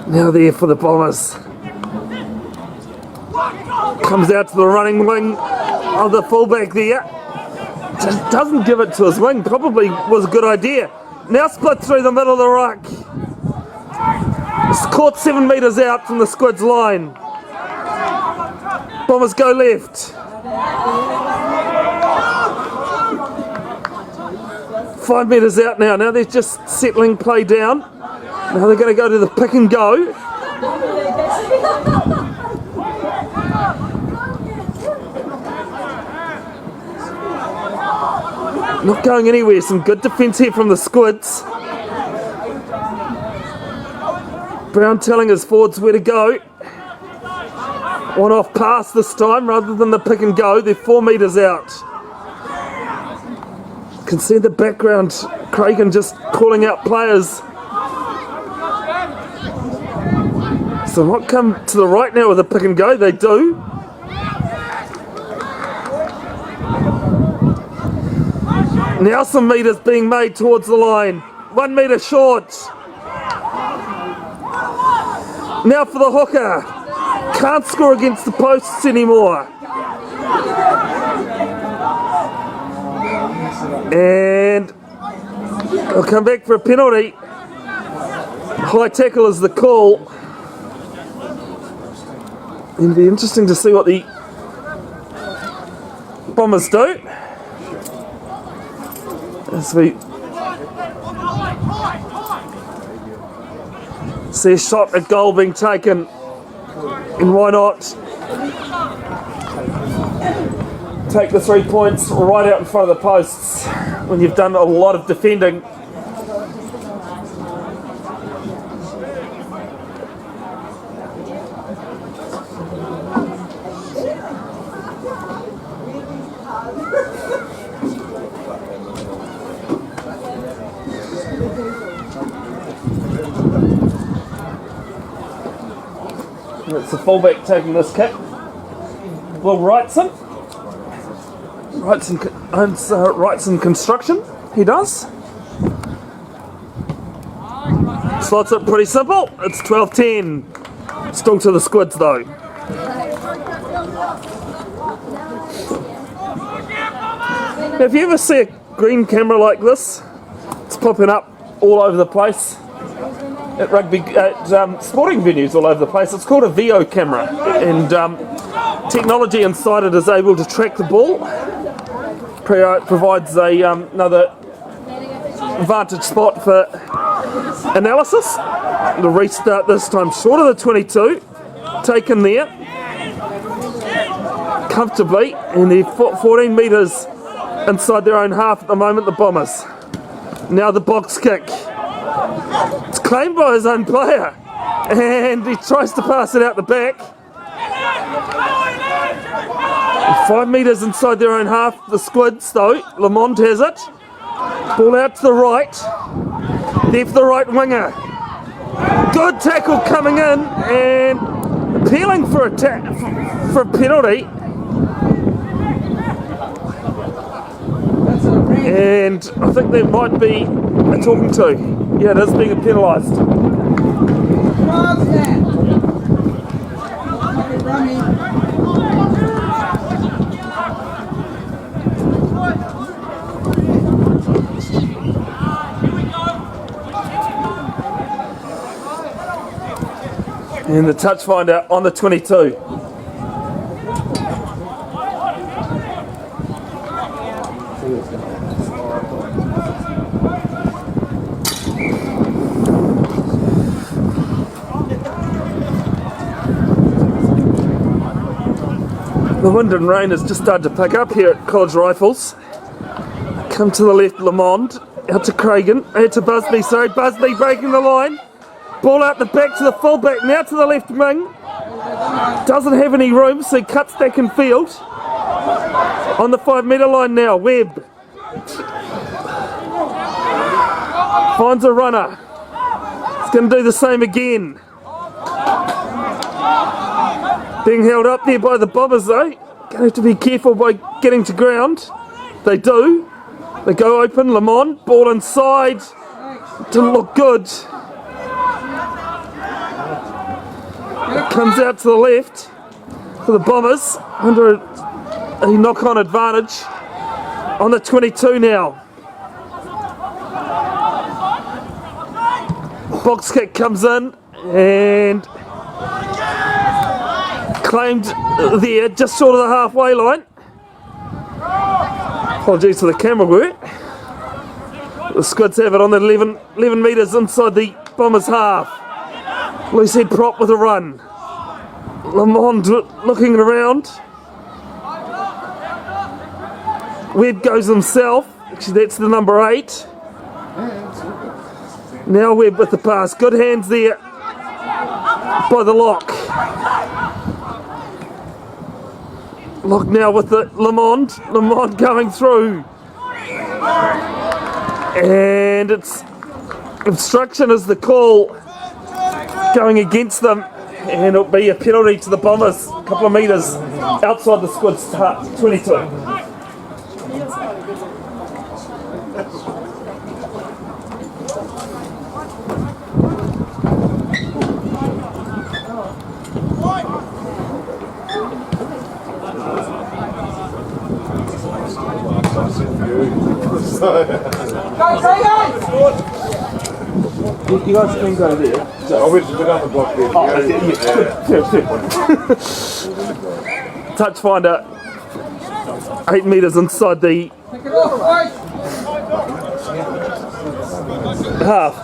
Now there for the Bombers. Comes out to the running wing of the fullback there. Just doesn't give it to his wing. Probably was a good idea. Now split through the middle of the ruck. It's caught 7 metres out from the Squids line. Bombers go left. 5 metres out now. Now they're just settling play down. Now they're going to go to the pick and go. Not going anywhere. Some good defence here from the Squids. Brown telling his forwards where to go. One off pass this time rather than the pick and go. They're 4 metres out. Can see in the background Cragen just calling out players. So what come to the right now with a pick and go? They do. Now some metres being made towards the line. 1 metre short. Now for the hooker. Can't score against the posts anymore. And they'll come back for a penalty. High tackle is the call. It'll be interesting to see what the Bombers do. As we see a shot at goal being taken. And why not take the 3 points right out in front of the posts when you've done a lot of defending. It's the fullback taking this kick. Will Wrightson. Wrightson construction. He does. Slots it pretty simple. It's 12-10. Still to the Squids though. Now, if you ever see a green camera like this, it's popping up all over the place. At sporting venues all over the place. It's called a VO camera, and technology inside it is able to track the ball. Provides another vantage spot for analysis. The restart this time short of the 22, taken there comfortably, and they're 14 metres inside their own half at the moment, the Bombers. Now the box kick. It's claimed by his own player, and he tries to pass it out the back. 5 metres inside their own half, the Squids though. Lamond has it. Ball out to the right. There for the right winger. Good tackle coming in and appealing for a penalty. And I think there might be a talking to. Yeah, it is being penalised. And the touch finder on the 22. The wind and rain has just started to pick up here at College Rifles. Come to the left, Lamond. Out to Cragen. Out to Busby, sorry. Busby breaking the line. Ball out the back to the fullback. Now to the left wing. Doesn't have any room, so he cuts back in field. On the 5 metre line now, Webb. Finds a runner. He's going to do the same again. Being held up there by the Bombers though. Going to have to be careful by getting to ground. They do. They go open. Lamont, ball inside. Didn't look good. Comes out to the left for the Bombers. Under a knock-on advantage. On the 22 now. Box kick comes in and claimed there, just short of the halfway line. Apologies for the camera work. The Squids have it on the 11 metres inside the Bombers' half. Loose head prop with a run. Lamond looking around. Webb goes himself. Actually, that's the number 8. Now Webb with the pass. Good hands there by the lock. Lock now with the Lamond. Lamond going through. And it's obstruction is the call going against them. And it'll be a penalty to the Bombers. A couple of metres outside the Squids 22. You guys can go there. I wish we'd done the block there. Oh, yeah. Touch finder, 8 metres inside the half.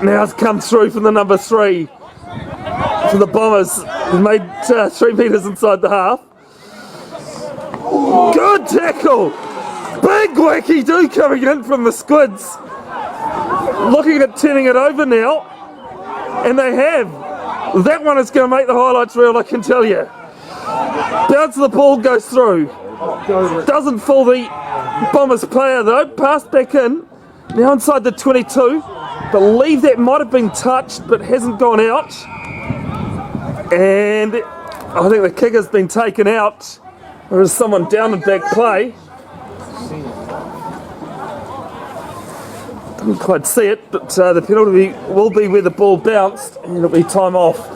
Now it's come through from the number 3 for the Bombers. He's made 3 metres inside the half. Good tackle! Big wacky do coming in from the Squids. Looking at turning it over now. And they have. That one is going to make the highlights reel, I can tell you. Bounce of the ball goes through. Doesn't fool the Bombers player though. Pass back in. Now inside the 22. Believe that might have been touched but hasn't gone out. And I think the kicker's been taken out. There is someone down in back play. Didn't quite see it, but the penalty will be where the ball bounced and it'll be time off.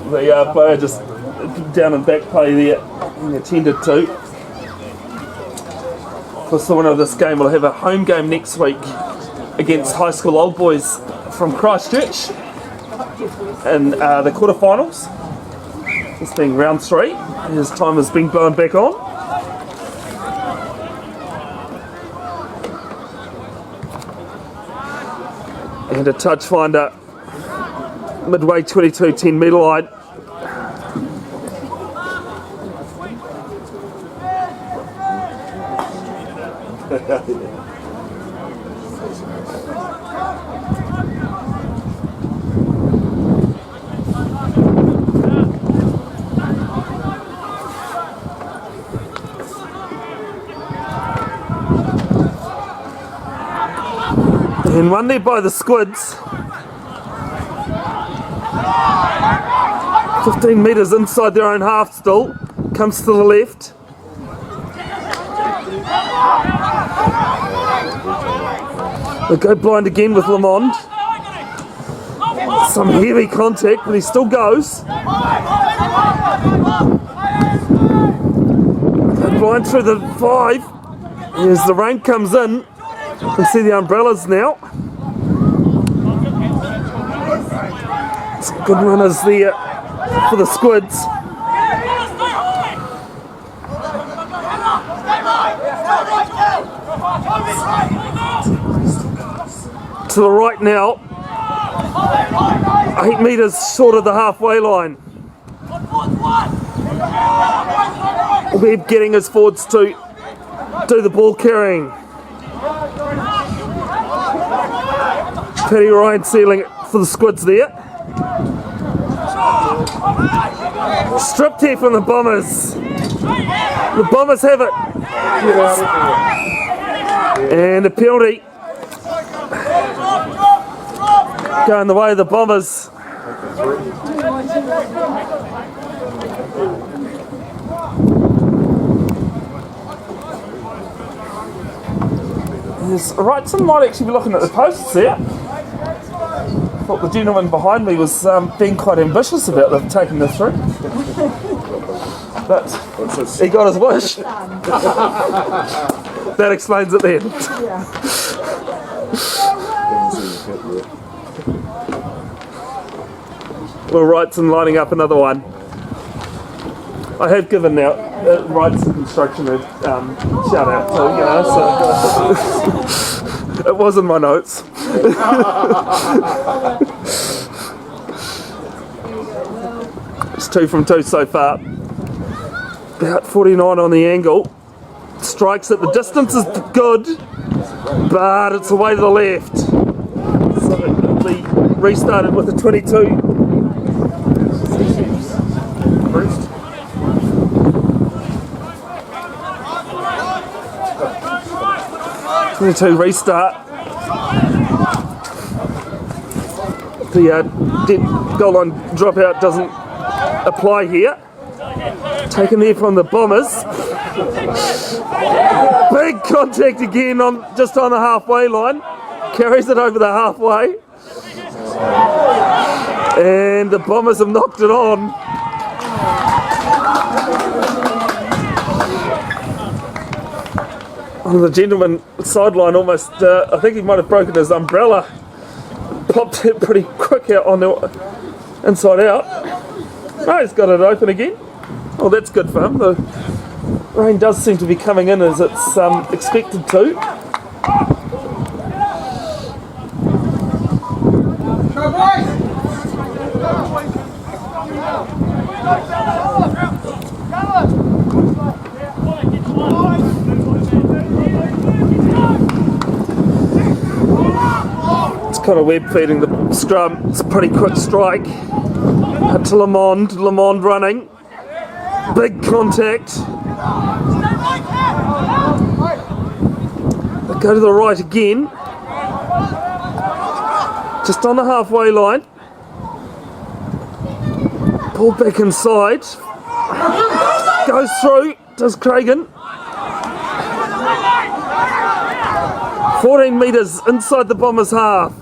The player just down and back play there and attended to. Of course, the winner of this game will have a home game next week against High School Old Boys from Christchurch in the quarterfinals. This being round 3. His time has been blown back on. And a touch finder midway 22 10 metre line. And one there by the Squids. 15 metres inside their own half still. Comes to the left. They go blind again with Lamond. Some heavy contact, but he still goes. They blind through the 5. As the rain comes in, you can see the umbrellas now. Some good runners there for the Squids. To the right now, 8 metres short of the halfway line. Webb getting his forwards to do the ball carrying. Paddy Ryan sealing it for the Squids there. Stripped here from the Bombers. The Bombers have it. And a penalty going the way of the Bombers. Yes, Wrightson might actually be looking at the posts there. I thought the gentleman behind me was being quite ambitious about taking this through. But he got his wish. That explains it then. Well, Wrightson lining up another one. I have given now Wrightson Construction a shout out too, so it was in my notes. It's 2 from 2 so far. About 49 on the angle. Strikes it. The distance is good, but it's away to the left. So it'll be restarted with a 22. 22 restart. The dead goal line dropout doesn't apply here. Taken there from the Bombers. Big contact again just on the halfway line. Carries it over the halfway. And the Bombers have knocked it on. Oh, the gentleman sideline almost, I think he might have broken his umbrella. Popped it pretty quick out on the inside out. Oh, he's got it open again. Oh, that's good for him. The rain does seem to be coming in as it's expected to. Kind of web feeding the scrum. It's a pretty quick strike. Up to Lamond. Lamond running. Big contact. They go to the right again. Just on the halfway line. Pull back inside. Goes through. Does Cragen. 14 metres inside the Bombers' half.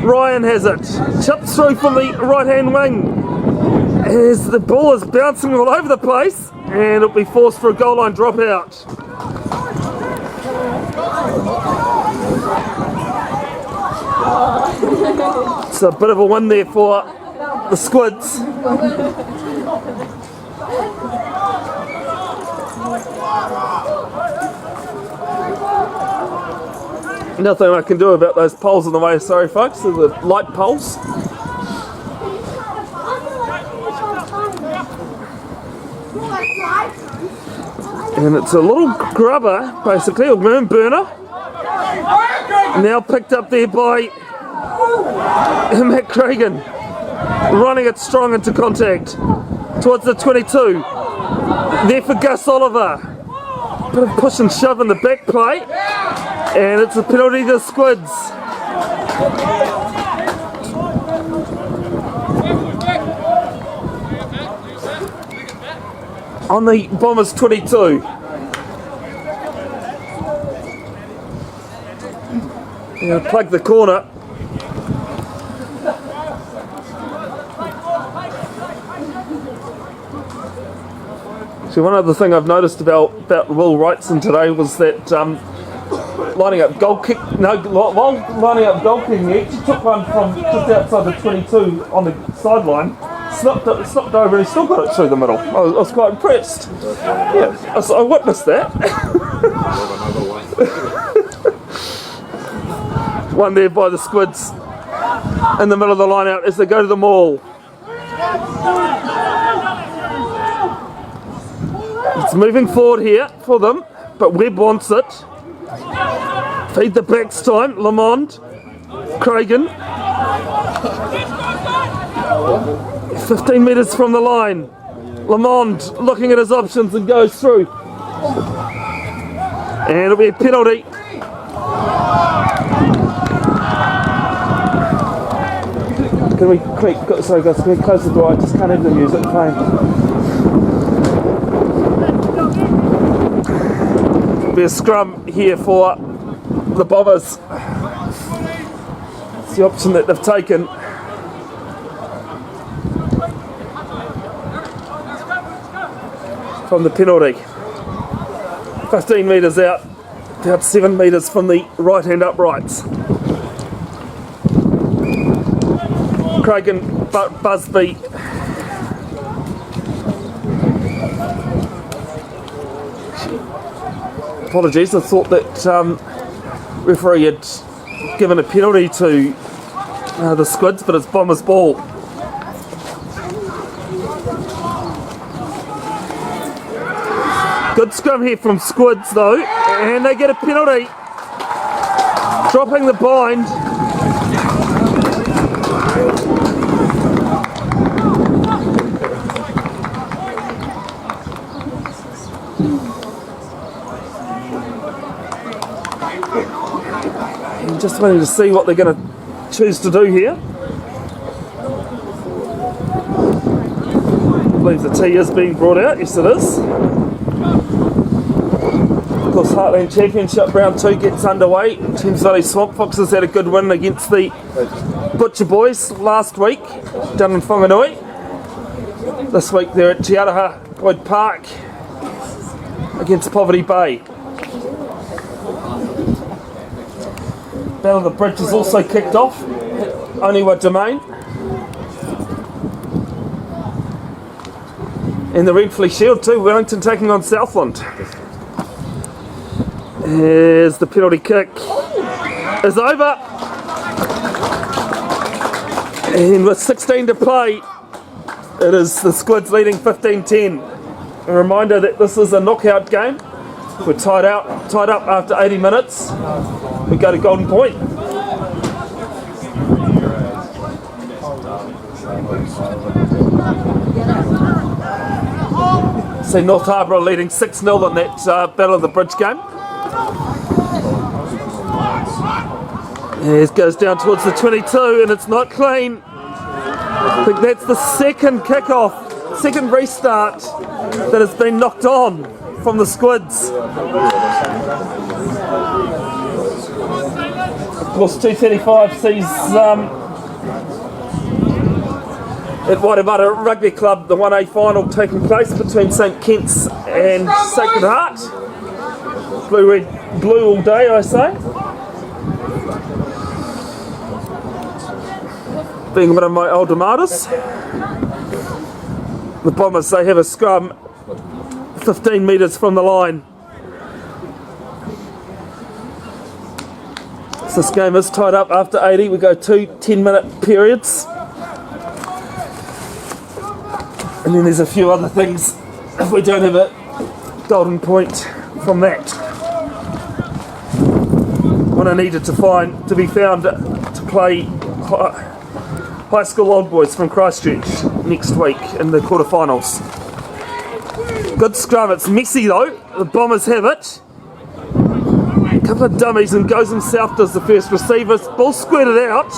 Ryan has it. Chips through from the right-hand wing. As the ball is bouncing all over the place, and it'll be forced for a goal line dropout. It's a bit of a win there for the Squids. Nothing I can do about those poles in the way, sorry folks, they're the light poles. And it's a little grubber, basically, a worm burner. Now picked up there by Matt Cragen. Running it strong into contact towards the 22. There for Gus Oliver. Bit of push and shove in the back play. And it's a penalty to the Squids. On the Bombers 22. Gonna plug the corner. So one other thing I've noticed about Will Wrightson today was that lining up goal kick. No, while lining up goal kicking, he actually took one from just outside the 22 on the sideline, slipped over, and he still got it through the middle. I was quite impressed. Yeah, I witnessed that. One there by the Squids in the middle of the line out as they go to the maul. It's moving forward here for them, but Webb wants it. Feed the backs time, Lamond, Cragen. 15 metres from the line. Lamond looking at his options and goes through. And it'll be a penalty. Can we sorry guys, can we close the door? I just can't have the music playing. Be a scrum here for the Bombers. It's the option that they've taken. From the penalty. 15 metres out, about 7 metres from the right-hand uprights. Craig and Busby. Apologies, I thought that referee had given a penalty to the Squids, but it's Bombers' ball. Good scrum here from Squids though, and they get a penalty. Dropping the bind. I'm just waiting to see what they're going to choose to do here. I believe the tee is being brought out, yes it is. Of course, Heartland Championship round 2 gets underway. Thames Valley Swamp Foxes had a good win against the Butcher Boys last week down in Whanganui. This week they're at Te Araha Boyd Park against Poverty Bay. Battle of the Bridge is also kicked off at Oniwa Domain. In the Renfrey Shield too, Wellington taking on Southland. As the penalty kick is over, and with 16 to play, it is the Squids leading 15-10. A reminder that this is a knockout game. We're tied up after 80 minutes. We go to Golden Point. See North Harbour leading 6-0 in that Battle of the Bridge game. It goes down towards the 22 and it's not clean. I think that's the second kickoff, second restart that has been knocked on from the Squids. Of course, 2:35 sees at Waitemata Rugby Club the 1A final taking place between St Kitts and Sacred Heart. Blue all day, I say. Being one of my alma maters. The Bombers, they have a scrum 15 metres from the line. So this game is tied up after 80. We go 2 10-minute periods. And then there's a few other things if we don't have a golden point from that. One I needed to be found to play High School Old Boys from Christchurch next week in the quarterfinals. Good scrum, it's messy though, the Bombers have it. A couple of dummies and goes himself does the first receiver, ball squirted out.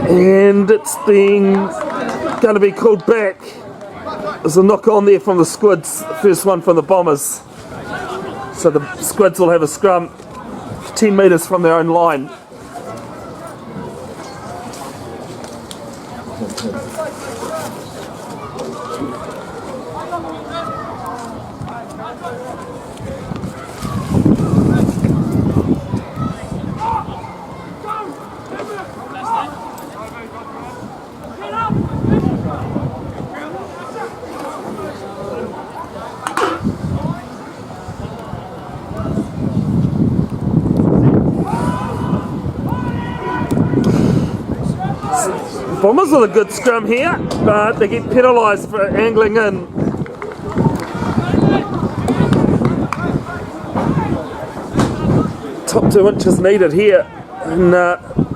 And it's going to be called back. There's a knock on there from the Squids, the first one from the Bombers. So the Squids will have a scrum 10 metres from their own line. Bombers with a good scrum here, but they get penalised for angling in. Top 2 inches needed here, and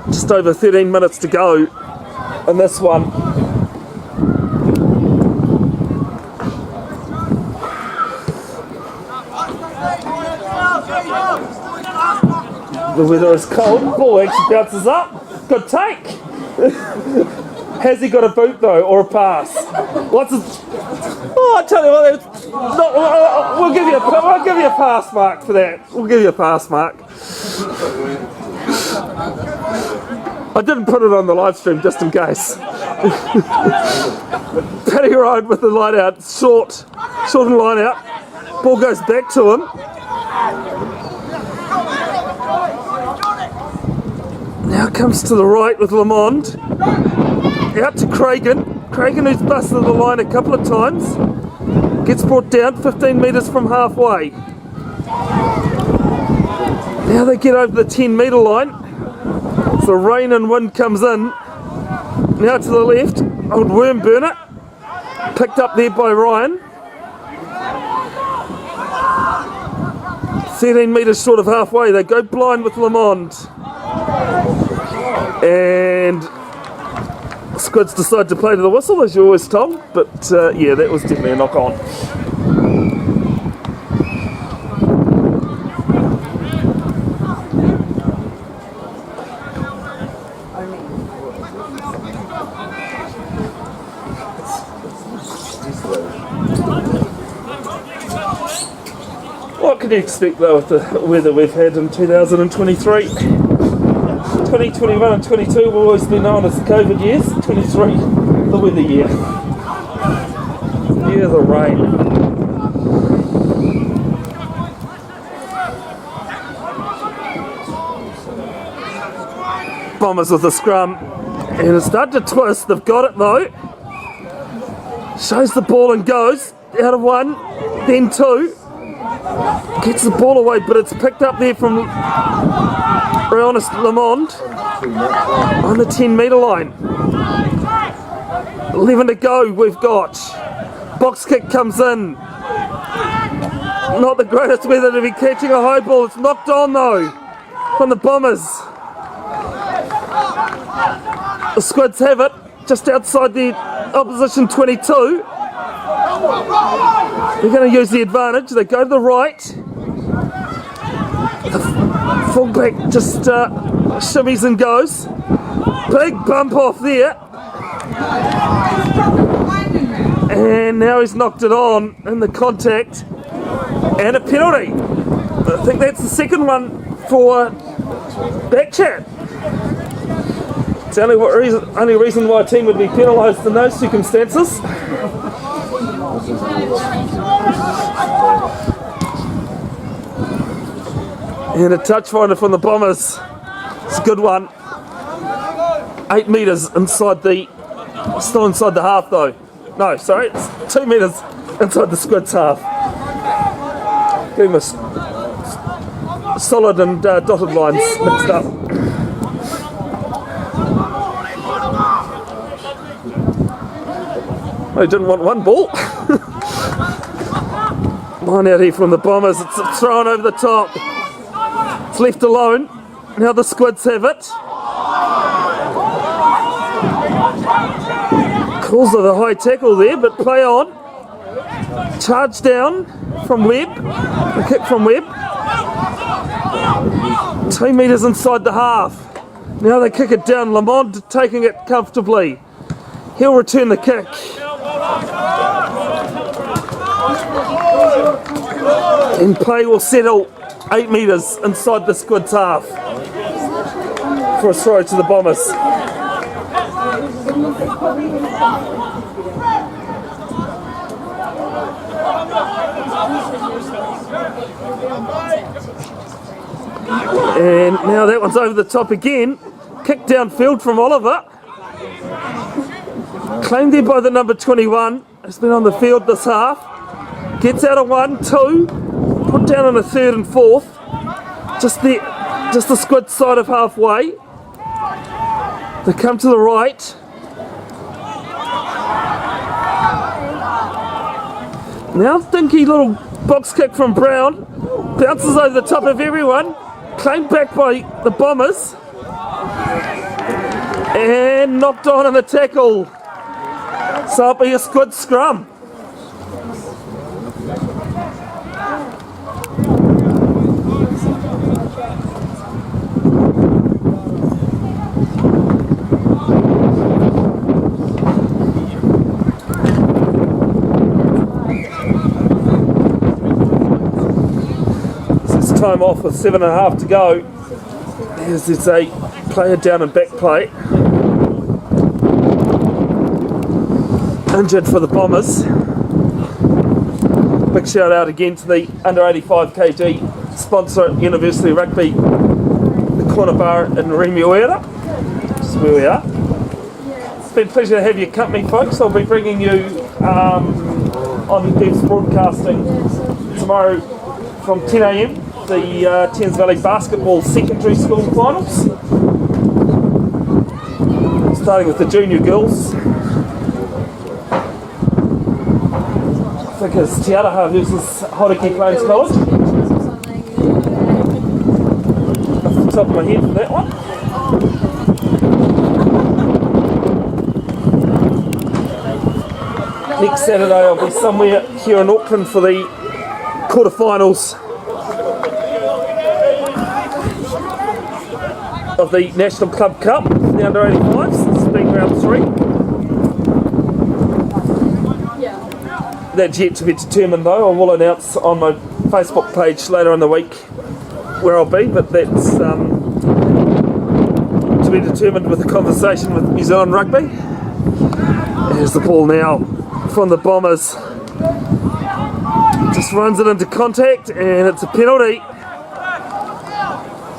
just over 13 minutes to go in this one. The weather is cold, ball actually bounces up, good take. Has he got a boot though, or a pass? Oh, I tell you what, No, we'll give you a pass mark for that. We'll give you a pass mark. I didn't put it on the live stream just in case. Paddy Ryan with the line out, short and line out. Ball goes back to him. Now comes to the right with Lamond. Out to Cragen. Cragen, who's busted the line a couple of times, gets brought down 15 metres from halfway. Now they get over the 10 metre line. So rain and wind comes in. Now to the left, old worm burner, picked up there by Ryan. 13 metres short of halfway, they go blind with Lamond. And Squids decide to play to the whistle, as you're always told, but yeah, that was definitely a knock on. What can you expect though with the weather we've had in 2023? 2021 and 22 will always be known as the COVID years. 23, the weather year. Year of the rain. Bombers with the scrum. And it's starting to twist. They've got it though. Shows the ball and goes. Out of one, then two. Gets the ball away, but it's picked up there from Lamond on the 10 metre line. 11 to go, we've got. Box kick comes in. Not the greatest weather to be catching a high ball. It's knocked on though from the Bombers. The Squids have it just outside the opposition 22. They're going to use the advantage. They go to the right. The fullback just shimmies and goes. Big bump off there. And now he's knocked it on in the contact. And a penalty. I think that's the second one for Backchat. It's the only reason why a team would be penalised in those circumstances. And a touch finder from the Bombers. It's a good one. 8 metres inside the... Still inside the half though. No, sorry, it's 2 metres inside the Squids half. Getting the solid and dotted lines mixed up. They didn't want one ball. Line out here from the Bombers. It's thrown over the top. It's left alone. Now the Squids have it. Calls of the high tackle there, but play on. Charge down from Webb. A kick from Webb. 2 metres inside the half. Now they kick it down. Lamond taking it comfortably. He'll return the kick. And play will settle 8 metres inside the Squids half for a throw to the Bombers. And now that one's over the top again. Kick downfield from Oliver. Claimed there by the number 21. Has been on the field this half. Gets out of 1, 2. Put down on a 3rd and 4th. Just the Squid side of halfway. They come to the right. Now dinky little box kick from Brown. Bounces over the top of everyone. Claimed back by the Bombers. And knocked on in the tackle. So it'll be a Squid scrum. time off with 7.5 to go. There's a player down in back play. Injured for the Bombers. Big shout out again to the under 85 kg sponsor at University Rugby, the corner bar in Remuera. That's where we are. It's been a pleasure to have your company, folks. I'll be bringing you on Dev's Broadcasting tomorrow from 10 a.m. the Thames Valley Basketball Secondary School Finals. Starting with the junior girls. I think it's Te Araha versus Hauraki Plains College. Off the top of my head for that one. Next Saturday I'll be somewhere here in Auckland for the quarterfinals of the National Club Cup, the under 85s. This is being round 3. That's yet to be determined though. I will announce on my Facebook page later in the week where I'll be, but that's to be determined with a conversation with New Zealand Rugby. Here's the ball now from the Bombers. Just runs it into contact and it's a penalty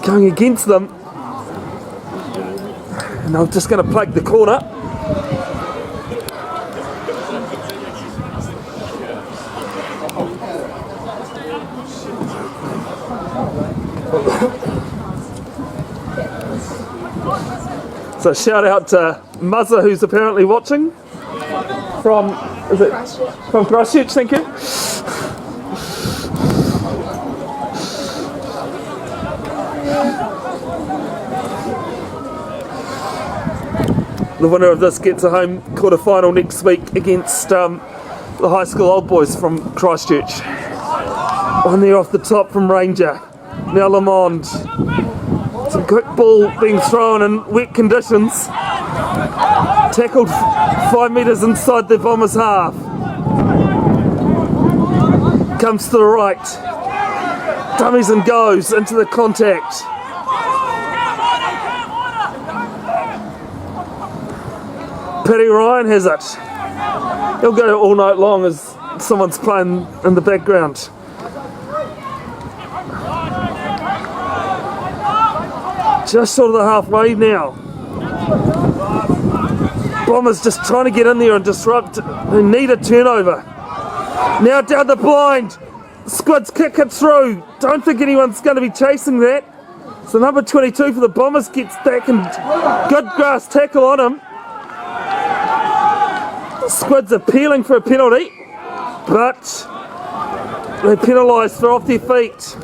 going against them. And I'm just going to plug the corner. So shout out to Muzza, who's apparently watching from Christchurch, thank you. The winner of this gets a home quarter-final next week against the high school old boys from Christchurch. One there off the top from Ranger. Now Lamond. Some quick ball being thrown in wet conditions. Tackled 5 metres inside the Bombers' half. Comes to the right. Dummies and goes into the contact. Paddy Ryan has it. He'll go all night long as someone's playing in the background. Just sort of the halfway now. Bombers just trying to get in there and disrupt. They need a turnover. Now down the blind. Squids kick it through. Don't think anyone's going to be chasing that. So number 22 for the Bombers gets back and good grass tackle on him. Squids appealing for a penalty, but they penalised for off their feet.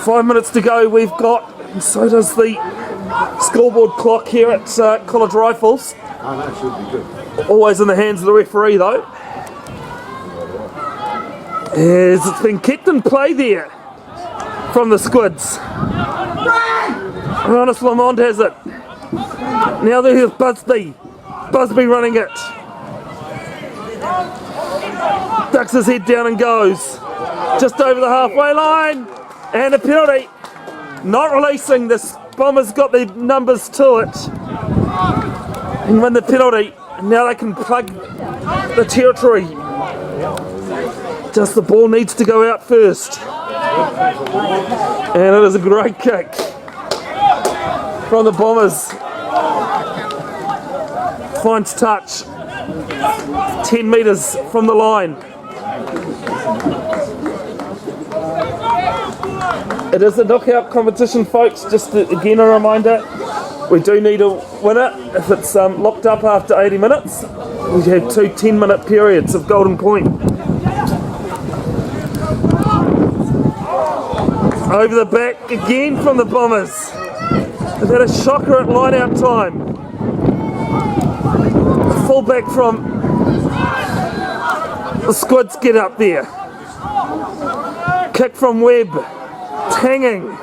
Five minutes to go we've got, and so does the scoreboard clock here at College Rifles. Oh, that should be good. Always in the hands of the referee though. As it's been kept in play there from the Squids. Ronus Lamond has it. Now there's Busby. Busby running it. Ducks his head down and goes. Just over the halfway line. And a penalty. Not releasing. The Bombers got the numbers to it. And win the penalty. Now they can plug the territory. Just the ball needs to go out first. And it is a great kick from the Bombers. Finds touch. 10 metres from the line. It is a knockout competition, folks. Just again a reminder, we do need a winner. If it's locked up after 80 minutes, we have 2 10-minute periods of golden point. Over the back again from the Bombers. They've had a shocker at line-out time. Full back from the Squids get up there. Kick from Webb. Tanging.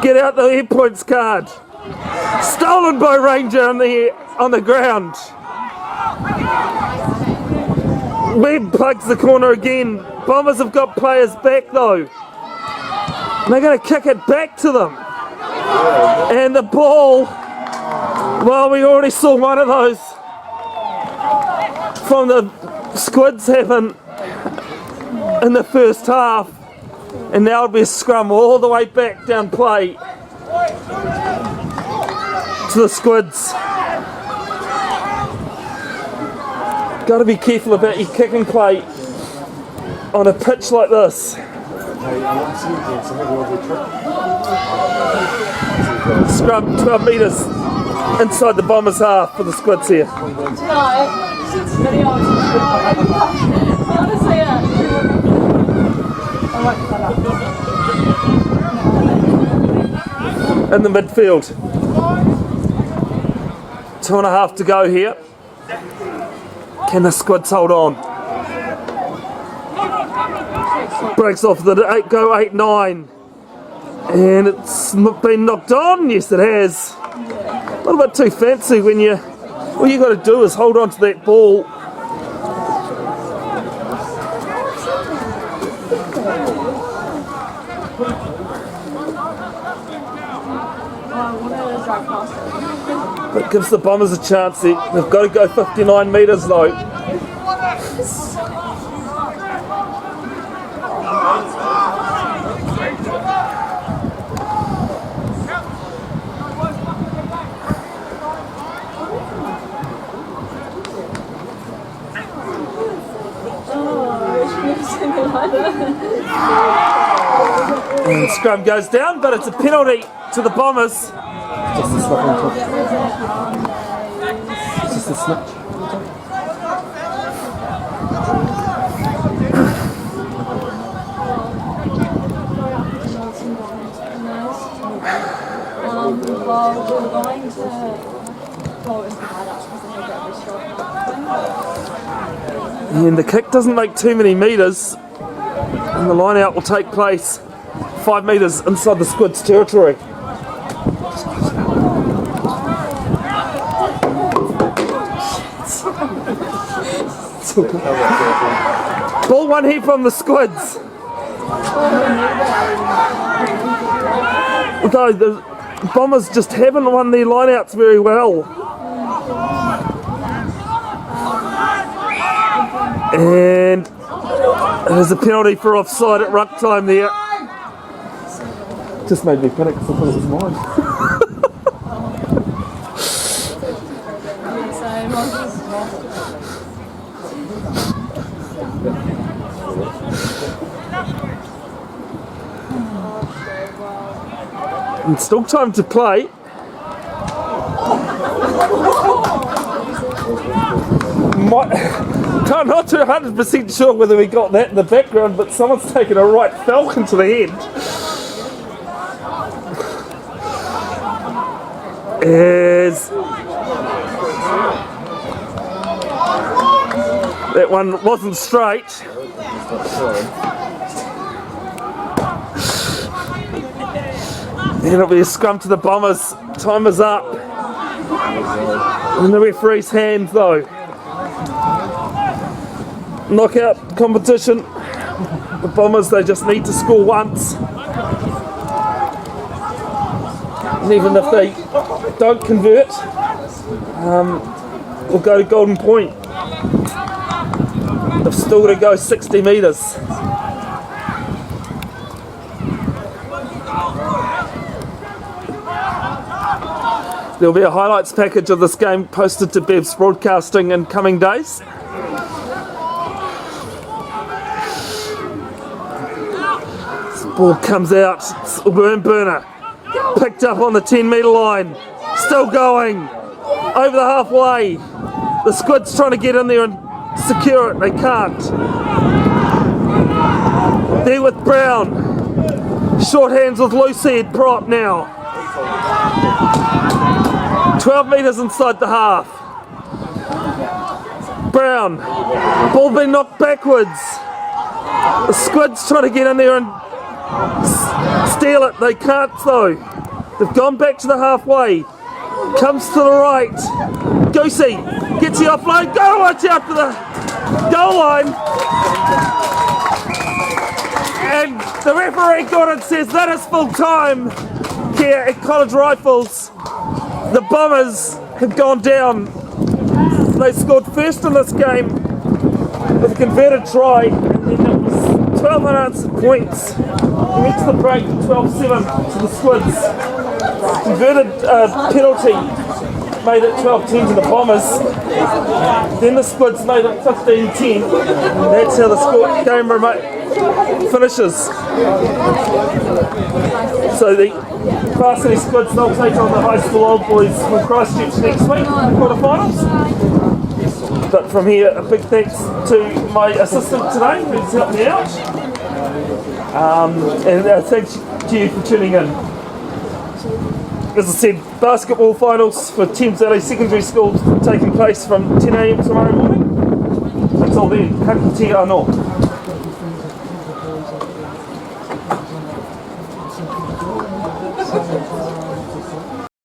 Get out the air points card. Stolen by Ranger on the ground. Webb plugs the corner again. Bombers have got players back though. They're going to kick it back to them. And the ball, well, we already saw one of those from the Squids happen in the first half. And now it'll be a scrum all the way back down play to the Squids. Got to be careful about your kicking play on a pitch like this. Scrum 12 metres inside the Bombers half for the Squids here. In the midfield. 2.5 to go here. Can the Squids hold on? Breaks off the 8-9. And it's been knocked on. Yes, it has. A little bit too fancy when all you got to do is hold on to that ball. That gives the Bombers a chance. They've got to go 59 metres though. And scrum goes down, but it's a penalty to the Bombers. Just a slip on top. Just a slip. And the kick doesn't make too many metres, and the line out will take place 5 metres inside the Squids territory. Ball one here from the Squids. Although the Bombers just haven't won their lineouts very well. And there's a penalty for offside at ruck time there. Just made me panic because I thought it was mine. And still time to play. I'm not 100% sure whether we got that in the background, but someone's taken a right falcon to the head. As that one wasn't straight. And it'll be a scrum to the Bombers. Time is up. In the referee's hands though. Knockout competition. The Bombers, they just need to score once. And even if they don't convert, we'll go to Golden Point. They've still got to go 60 metres. There'll be a highlights package of this game posted to Bev's broadcasting in coming days. This ball comes out, it's a worm burner. Picked up on the 10 metre line. Still going. Over the halfway. The Squids trying to get in there and secure it. They can't. There with Brown. Short hands with loose head prop now. 12 metres inside the half. Brown. Ball being knocked backwards. The Squids trying to get in there and steal it. They can't though. They've gone back to the halfway. comes to the right. Goosey gets the offload. Go watch out for the goal line. And the referee got it, says that is full time here at College Rifles. The Bombers have gone down. They scored first in this game with a converted try, and then it was 12 unanswered points. We went to the break 12-7 to the Squids. Converted penalty made it 12-10 to the Bombers. Then the Squids made it 15-10. That's how the game finishes. So the Varsity Squids, they'll take on the high school old boys from Christchurch next week in the quarterfinals. But from here, a big thanks to my assistant today who's helped me out. And thanks to you for tuning in. As I said, basketball finals for Thames Valley Secondary School taking place from 10 a.m. tomorrow morning. Until then, happy te anō.